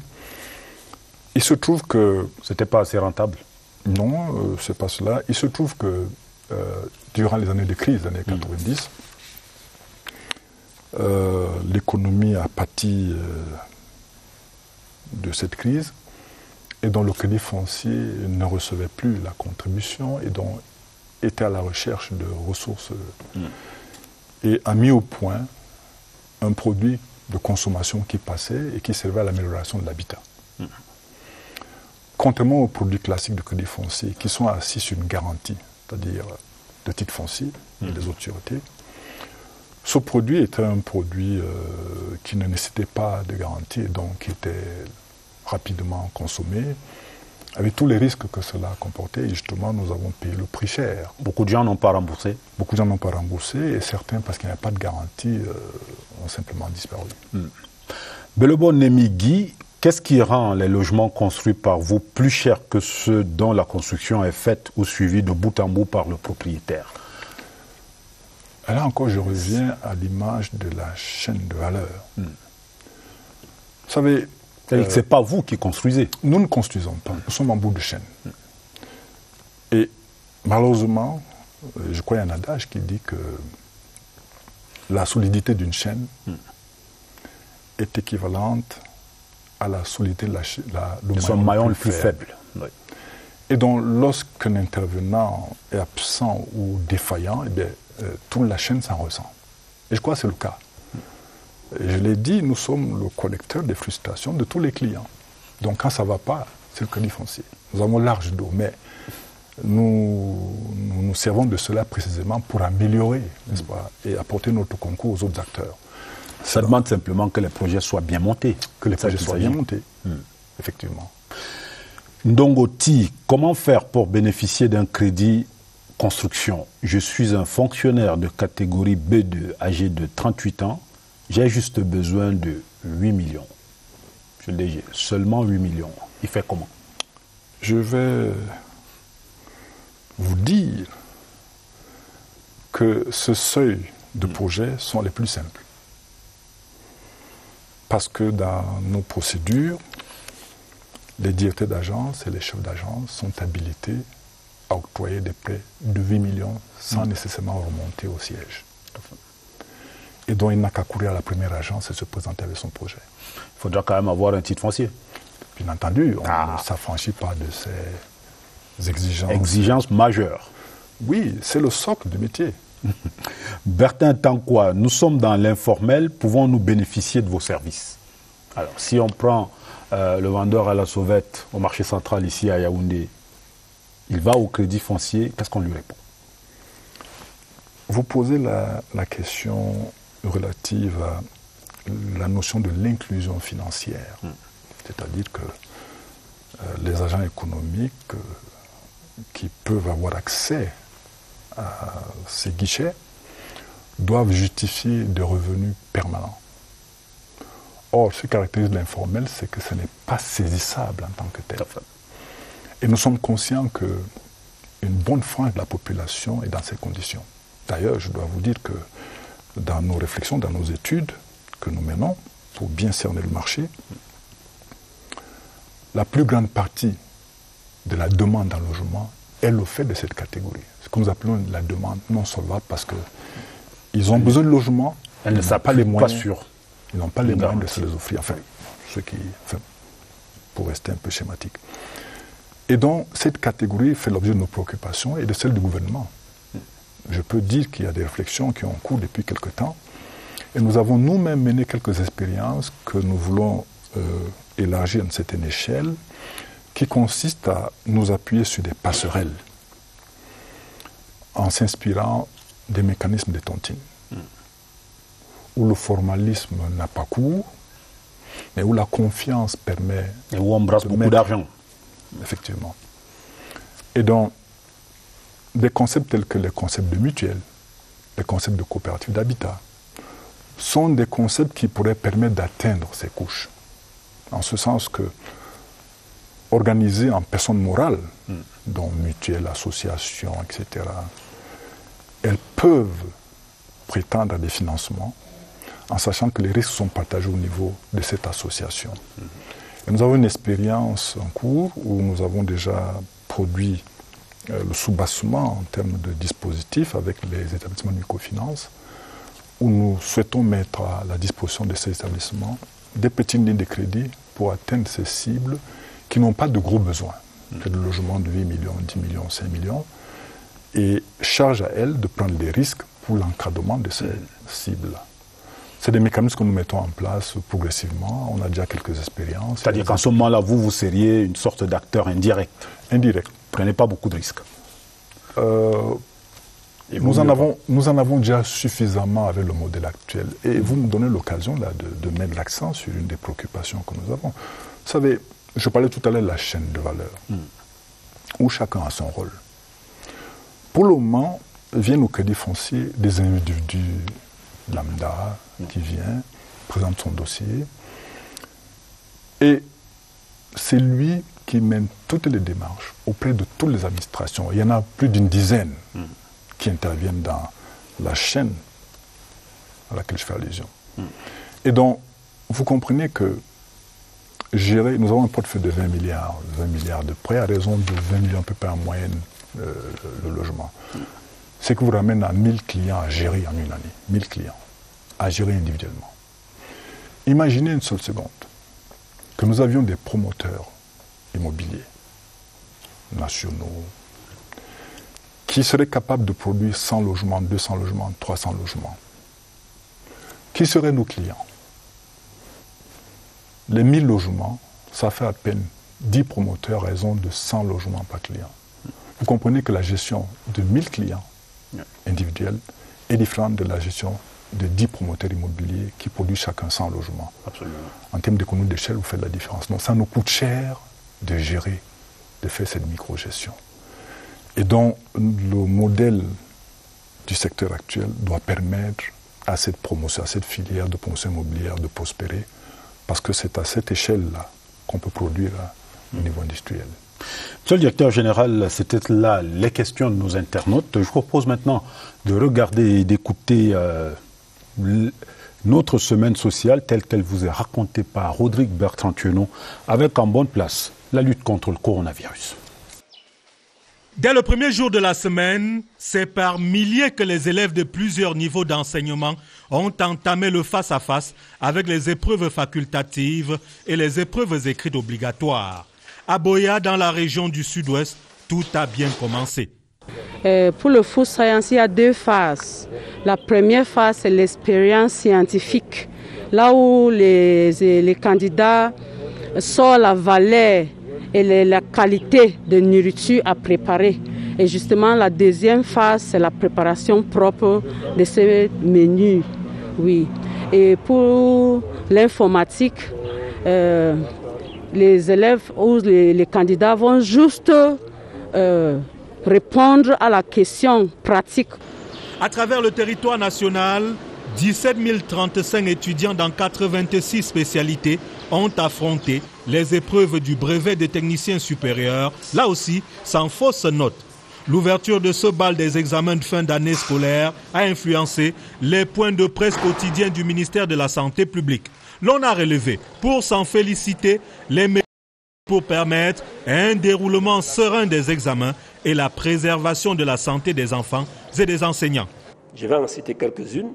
Il se trouve que... C'était pas assez rentable? Non, c'est pas cela. Il se trouve que durant les années de crise, les années 90, l'économie a pâti de cette crise et dont le Crédit Foncier ne recevait plus la contribution et dont était à la recherche de ressources et a mis au point un produit de consommation qui passait et qui servait à l'amélioration de l'habitat. Contrairement aux produits classiques de Crédit Foncier qui sont assis sur une garantie, c'est-à-dire de titre foncier et des autres sûretés, ce produit était un produit qui ne nécessitait pas de garantie et donc qui était rapidement consommé, avec tous les risques que cela comportait. Et justement, nous avons payé le prix cher. Beaucoup de gens n'ont pas remboursé. Beaucoup de gens n'ont pas remboursé et certains, parce qu'il n'y a pas de garantie, ont simplement disparu. Belebo Nemigui, qu'est-ce qui rend les logements construits par vous plus chers que ceux dont la construction est faite ou suivie de bout en bout par le propriétaire? Là encore, je reviens à l'image de la chaîne de valeur. Vous savez... Ce n'est pas vous qui construisez. Nous ne construisons pas, nous sommes en bout de chaîne. Et malheureusement, je crois qu'il y a un adage qui dit que la solidité d'une chaîne est équivalente à la solidité de son maillon le plus faible. Oui. Et donc, lorsqu'un intervenant est absent ou défaillant, eh bien, toute la chaîne s'en ressent. Et je crois que c'est le cas. Et je l'ai dit, nous sommes le collecteur des frustrations de tous les clients. Donc quand ça ne va pas, c'est le Crédit Foncier. Nous avons large d'eau, mais nous nous servons de cela précisément pour améliorer, n'est-ce pas, et apporter notre concours aux autres acteurs. Ça demande simplement que les projets soient bien montés. Que les projets soient bien montés, effectivement. Ndongoti, comment faire pour bénéficier d'un crédit construction? Je suis un fonctionnaire de catégorie B2, âgé de 38 ans. J'ai juste besoin de 8 millions. Je le dis, seulement 8 millions. Il fait comment? Je vais vous dire que ce seuil de projets sont les plus simples. Parce que dans nos procédures, les directeurs d'agence et les chefs d'agence sont habilités à octroyer des prêts de 8 millions sans nécessairement remonter au siège. Et donc il n'a qu'à courir à la première agence et se présenter avec son projet. Il faudra quand même avoir un titre foncier. Bien entendu, on ne s'affranchit pas de ces exigences. Exigences majeures. Oui, c'est le socle du métier. Bertin Tankoua, nous sommes dans l'informel, pouvons-nous bénéficier de vos services? Alors, si on prend le vendeur à la sauvette au marché central ici à Yaoundé, il va au crédit foncier, qu'est-ce qu'on lui répond? Vous posez la question relative à la notion de l'inclusion financière. C'est-à-dire que les agents économiques qui peuvent avoir accès à ces guichets doivent justifier des revenus permanents. Or, ce qui caractérise l'informel, c'est que ce n'est pas saisissable en tant que tel. Et nous sommes conscients qu'une bonne frange de la population est dans ces conditions. D'ailleurs, je dois vous dire que dans nos réflexions, dans nos études que nous menons pour bien cerner le marché, la plus grande partie de la demande en logement est le fait de cette catégorie. Ce que nous appelons la demande non solvable parce qu'ils ont besoin de logement, ils n'ont pas les moyens. Ils n'ont pas les moyens de se les offrir. Enfin, pour rester un peu schématique. Et donc, cette catégorie fait l'objet de nos préoccupations et de celles du gouvernement. Je peux dire qu'il y a des réflexions qui ont cours depuis quelque temps. Et nous avons nous-mêmes mené quelques expériences que nous voulons élargir à une certaine échelle, qui consistent à nous appuyer sur des passerelles en s'inspirant des mécanismes de tontine, où le formalisme n'a pas cours, mais où la confiance permet... Et où on embrasse beaucoup d'argent. Effectivement. Et donc, des concepts tels que les concepts de mutuelle, les concepts de coopérative d'habitat, sont des concepts qui pourraient permettre d'atteindre ces couches. En ce sens que, organisées en personnes morales, dont mutuelle, association, etc., elles peuvent prétendre à des financements en sachant que les risques sont partagés au niveau de cette association. Et nous avons une expérience en cours où nous avons déjà produit le soubassement en termes de dispositifs avec les établissements de microfinance, où nous souhaitons mettre à la disposition de ces établissements des petites lignes de crédit pour atteindre ces cibles qui n'ont pas de gros besoins. C'est le logement de 8 millions, 10 millions, 5 millions, et charge à elles de prendre des risques pour l'encadrement de ces cibles. C'est des mécanismes que nous mettons en place progressivement. On a déjà quelques expériences. C'est-à-dire qu'en ce moment-là, vous seriez une sorte d'acteur indirect. Indirect. Vous ne prenez pas beaucoup de risques. Nous en avons déjà suffisamment avec le modèle actuel. Et vous me donnez l'occasion là, de mettre l'accent sur une des préoccupations que nous avons. Vous savez, je parlais tout à l'heure de la chaîne de valeur, où chacun a son rôle. Pour le moment, viennent au crédit foncier des individus lambda qui vient, présente son dossier, et c'est lui qui mène toutes les démarches auprès de toutes les administrations. Il y en a plus d'une dizaine qui interviennent dans la chaîne à laquelle je fais allusion. Et donc, vous comprenez que nous avons un portefeuille de 20 milliards de prêts à raison de 20 millions à peu près en moyenne le logement. C'est que vous ramène à 1000 clients à gérer en une année. 1000 clients à gérer individuellement. Imaginez une seule seconde que nous avions des promoteurs immobiliers nationaux qui seraient capables de produire 100 logements, 200 logements, 300 logements. Qui seraient nos clients? Les 1000 logements, ça fait à peine 10 promoteurs à raison de 100 logements par client. Vous comprenez que la gestion de 1000 clients individuels est différente de la gestion de 10 promoteurs immobiliers qui produisent chacun 100 logements. Absolument. En termes d'économie d'échelle, vous faites la différence. Donc ça nous coûte cher de gérer, de faire cette micro-gestion. Et donc le modèle du secteur actuel doit permettre à cette promotion, à cette filière de promotion immobilière de prospérer, parce que c'est à cette échelle-là qu'on peut produire au niveau industriel. Monsieur le directeur général, c'était là les questions de nos internautes. Je vous propose maintenant de regarder et d'écouter notre semaine sociale telle qu'elle vous est racontée par Rodrigue Bertrand-Thienon, avec en bonne place la lutte contre le coronavirus. Dès le premier jour de la semaine, c'est par milliers que les élèves de plusieurs niveaux d'enseignement ont entamé le face-à-face avec les épreuves facultatives et les épreuves écrites obligatoires. À Boya, dans la région du Sud-Ouest, tout a bien commencé. Pour le food science, il y a deux phases. La première phase, c'est l'expérience scientifique, là où les candidats sortent la valeur et la qualité de nourriture à préparer. Et justement, la deuxième phase, c'est la préparation propre de ces menus. Oui. Et pour l'informatique, les élèves ou les candidats vont juste répondre à la question pratique. À travers le territoire national, 17 035 étudiants dans 86 spécialités ont affronté les épreuves du brevet des techniciens supérieurs, là aussi sans fausse note. L'ouverture de ce bal des examens de fin d'année scolaire a influencé les points de presse quotidiens du ministère de la Santé publique. L'on a relevé, pour s'en féliciter, les mesures pour permettre un déroulement serein des examens et la préservation de la santé des enfants et des enseignants. Je vais en citer quelques-unes.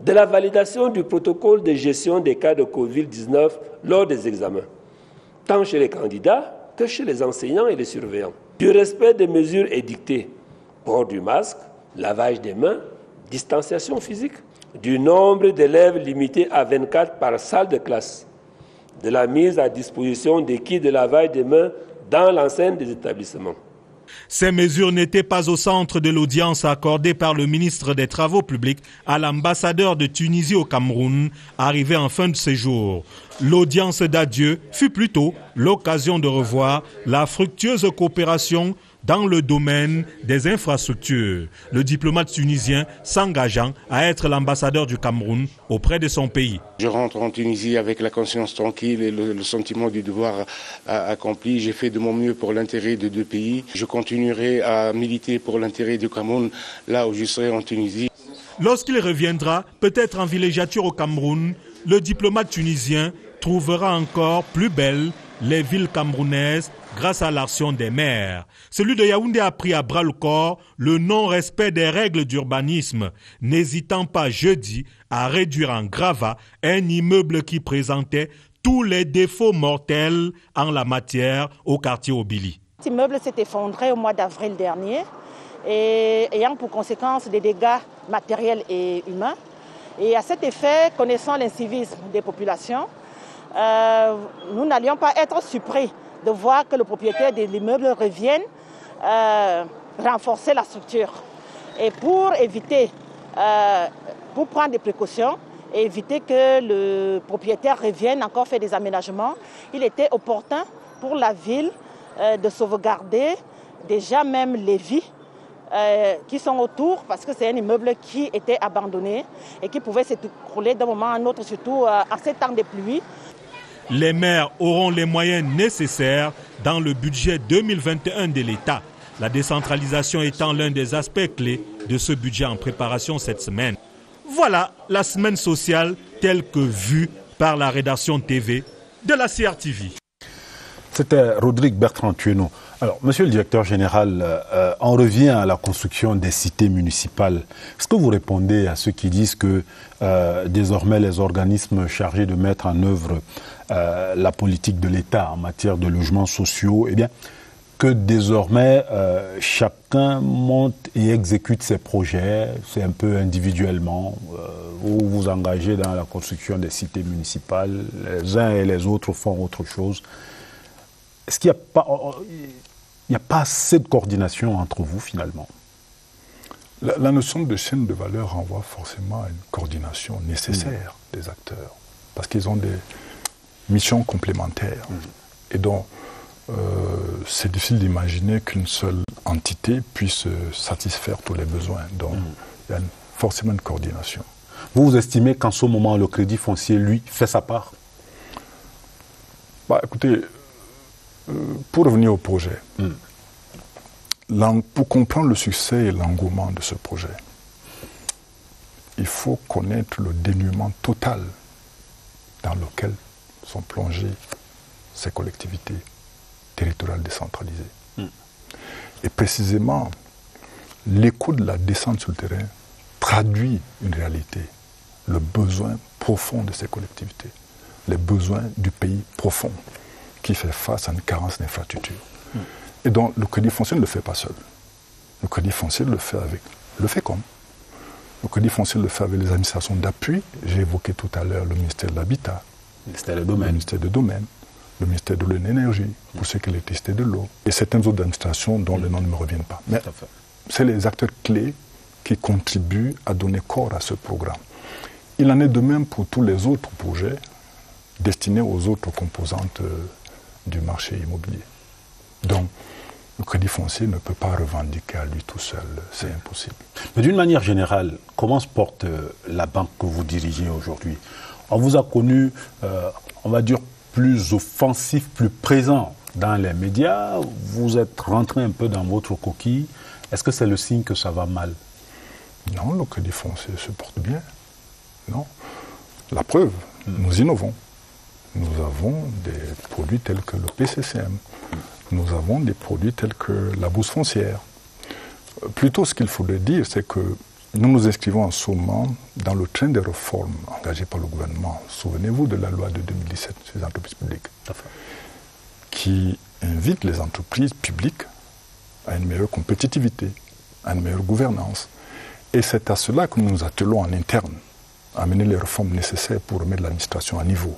De la validation du protocole de gestion des cas de Covid-19 lors des examens, tant chez les candidats que chez les enseignants et les surveillants. Du respect des mesures édictées, port du masque, lavage des mains, distanciation physique, du nombre d'élèves limité à 24 par salle de classe, de la mise à disposition des kits de lavage des mains dans l'enceinte des établissements. Ces mesures n'étaient pas au centre de l'audience accordée par le ministre des Travaux publics à l'ambassadeur de Tunisie au Cameroun, arrivé en fin de séjour. L'audience d'adieu fut plutôt l'occasion de revoir la fructueuse coopération dans le domaine des infrastructures. Le diplomate tunisien s'engageant à être l'ambassadeur du Cameroun auprès de son pays. Je rentre en Tunisie avec la conscience tranquille et le sentiment du devoir accompli. J'ai fait de mon mieux pour l'intérêt de deux pays. Je continuerai à militer pour l'intérêt du Cameroun là où je serai en Tunisie. Lorsqu'il reviendra, peut-être en villégiature au Cameroun, le diplomate tunisien trouvera encore plus belles les villes camerounaises grâce à l'action des maires. Celui de Yaoundé a pris à bras le corps le non-respect des règles d'urbanisme, n'hésitant pas jeudi à réduire en gravat un immeuble qui présentait tous les défauts mortels en la matière au quartier Obili. Cet immeuble s'est effondré au mois d'avril dernier, et ayant pour conséquence des dégâts matériels et humains. Et à cet effet, connaissant l'incivisme des populations, nous n'allions pas être surpris de voir que le propriétaire de l'immeuble revienne renforcer la structure. Et pour éviter, pour prendre des précautions et éviter que le propriétaire revienne encore faire des aménagements, il était opportun pour la ville de sauvegarder déjà même les vies qui sont autour, parce que c'est un immeuble qui était abandonné et qui pouvait s'écrouler d'un moment à un autre, surtout en ces temps de pluie. Les maires auront les moyens nécessaires dans le budget 2021 de l'État. La décentralisation étant l'un des aspects clés de ce budget en préparation cette semaine. Voilà la semaine sociale telle que vue par la rédaction TV de la CRTV. C'était Rodrigue Bertrand-Tueno. Alors, monsieur le directeur général, on revient à la construction des cités municipales. Est-ce que vous répondez à ceux qui disent que désormais les organismes chargés de mettre en œuvre la politique de l'État en matière de logements sociaux, eh bien, que désormais chacun monte et exécute ses projets, c'est un peu individuellement, vous vous engagez dans la construction des cités municipales, les uns et les autres font autre chose. Est-ce qu'il n'y a pas assez de coordination entre vous finalement? La notion de chaîne de valeur renvoie forcément à une coordination nécessaire des acteurs, parce qu'ils ont des missions complémentaires. Et donc, c'est difficile d'imaginer qu'une seule entité puisse satisfaire tous les besoins. Donc, il y a forcément une coordination. Vous estimez qu'en ce moment, le crédit foncier, lui, fait sa part? Écoutez, pour revenir au projet, pour comprendre le succès et l'engouement de ce projet, il faut connaître le dénuement total dans lequel sont plongées ces collectivités territoriales décentralisées. Et précisément, l'écho de la descente sur le terrain traduit une réalité, le besoin profond de ces collectivités, les besoins du pays profond qui fait face à une carence d'infrastructures. Et donc, le crédit foncier ne le fait pas seul. Le crédit foncier le fait avec le FECOM. Le crédit foncier le fait avec les administrations d'appui. J'ai évoqué tout à l'heure le ministère de l'Habitat, le ministère des Domaines, le ministère de l'énergie, pour ce qui est l'électricité de l'eau, et certaines autres administrations dont les noms ne me reviennent pas. Mais c'est les acteurs clés qui contribuent à donner corps à ce programme. Il en est de même pour tous les autres projets destinés aux autres composantes du marché immobilier. Donc, le crédit foncier ne peut pas revendiquer à lui tout seul, c'est impossible. Mais d'une manière générale, comment se porte la banque que vous dirigez aujourd'hui? On vous a connu, on va dire, plus offensif, plus présent dans les médias. Vous êtes rentré un peu dans votre coquille. Est-ce que c'est le signe que ça va mal? Non, le crédit foncier se porte bien. Non. La preuve, nous innovons. Nous avons des produits tels que le PCCM. Nous avons des produits tels que la bourse foncière. Plutôt, ce qu'il faudrait dire, c'est que nous nous inscrivons en ce moment dans le train des réformes engagées par le gouvernement. Souvenez-vous de la loi de 2017 sur les entreprises publiques, qui invite les entreprises publiques à une meilleure compétitivité, à une meilleure gouvernance. Et c'est à cela que nous nous attelons en interne, à mener les réformes nécessaires pour remettre l'administration à niveau,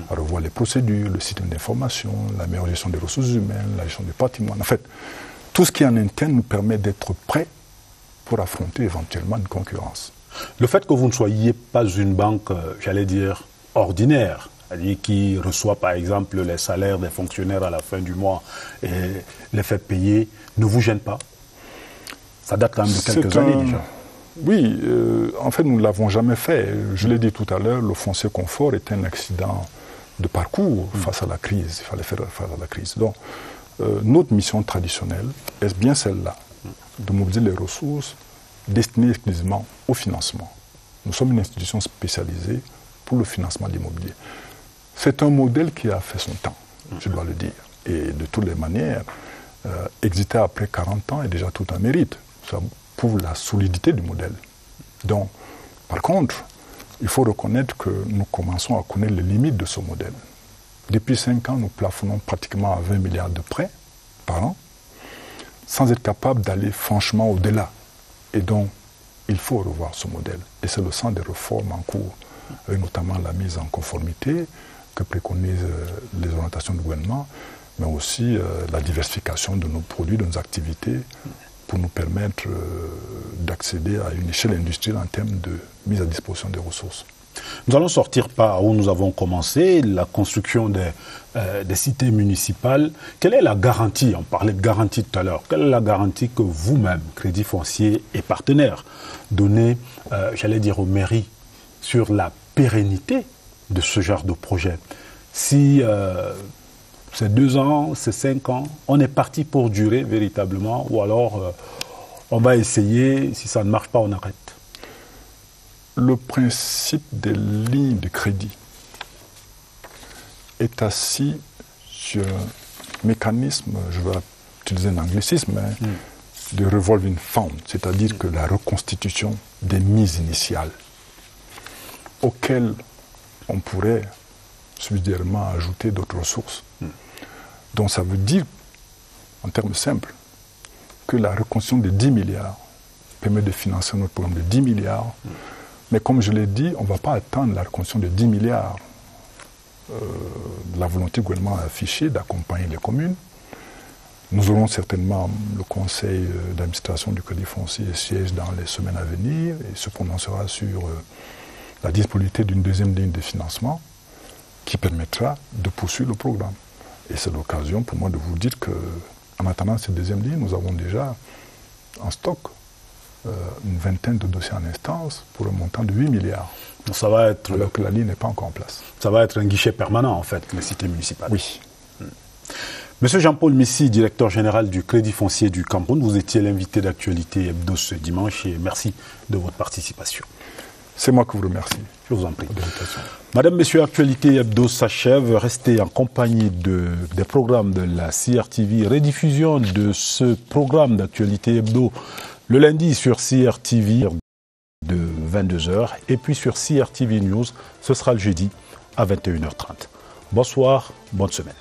à revoir les procédures, le système d'information, la meilleure gestion des ressources humaines, la gestion du patrimoine. En fait, tout ce qui est en interne nous permet d'être prêts pour affronter éventuellement une concurrence. Le fait que vous ne soyez pas une banque, j'allais dire, ordinaire, c'est-à-dire qui reçoit par exemple les salaires des fonctionnaires à la fin du mois et les fait payer, ne vous gêne pas? Ça date quand même de quelques années déjà. Oui, en fait nous ne l'avons jamais fait. Je l'ai dit tout à l'heure, le foncier confort est un accident de parcours face à la crise. Il fallait faire face à la crise. Donc notre mission traditionnelle est bien celle-là, de mobiliser les ressources destinées exclusivement au financement. Nous sommes une institution spécialisée pour le financement de l'immobilier. C'est un modèle qui a fait son temps, je dois le dire. Et de toutes les manières, exister après 40 ans est déjà tout un mérite. Ça prouve la solidité du modèle. Donc, par contre, il faut reconnaître que nous commençons à connaître les limites de ce modèle. Depuis 5 ans, nous plafonnons pratiquement à 20 milliards de prêts par an, sans être capable d'aller franchement au-delà. Et donc, il faut revoir ce modèle. Et c'est le sens des réformes en cours, et notamment la mise en conformité que préconisent les orientations du gouvernement, mais aussi la diversification de nos produits, de nos activités, pour nous permettre d'accéder à une échelle industrielle en termes de mise à disposition des ressources. Nous allons sortir par où nous avons commencé, la construction des cités municipales. Quelle est la garantie, on parlait de garantie tout à l'heure, quelle est la garantie que vous-même, Crédit Foncier et partenaires, donnez, j'allais dire, aux mairies sur la pérennité de ce genre de projet? Si c'est 2 ans, c'est 5 ans, on est parti pour durer véritablement, ou alors on va essayer, si ça ne marche pas, on arrête? Le principe des lignes de crédit est assis sur un mécanisme, je vais utiliser un anglicisme, de revolving fund, c'est-à-dire que la reconstitution des mises initiales auxquelles on pourrait subsidiairement ajouter d'autres ressources. Donc ça veut dire, en termes simples, que la reconstruction de 10 milliards permet de financer notre programme de 10 milliards. Mais comme je l'ai dit, on ne va pas attendre la reconstruction de 10 milliards. La volonté du gouvernement affichée d'accompagner les communes. Nous aurons certainement le conseil d'administration du Crédit Foncier siège dans les semaines à venir et se prononcera sur la disponibilité d'une deuxième ligne de financement qui permettra de poursuivre le programme. Et c'est l'occasion pour moi de vous dire qu'en attendant cette deuxième ligne, nous avons déjà en stock une vingtaine de dossiers en instance pour un montant de 8 milliards. Donc ça va être, alors que la ligne n'est pas encore en place. Ça va être un guichet permanent, en fait, les cités municipales. Oui. Monsieur Jean-Paul Missi, directeur général du Crédit Foncier du Cameroun, vous étiez l'invité d'Actualité Hebdo ce dimanche et merci de votre participation. C'est moi qui vous remercie. Je vous en prie. Madame, Messieurs, Actualité Hebdo s'achève. Restez en compagnie des programmes de la CRTV. Rediffusion de ce programme d'Actualité Hebdo le lundi sur CRTV de 22h et puis sur CRTV News, ce sera le jeudi à 21h30. Bonsoir, bonne semaine.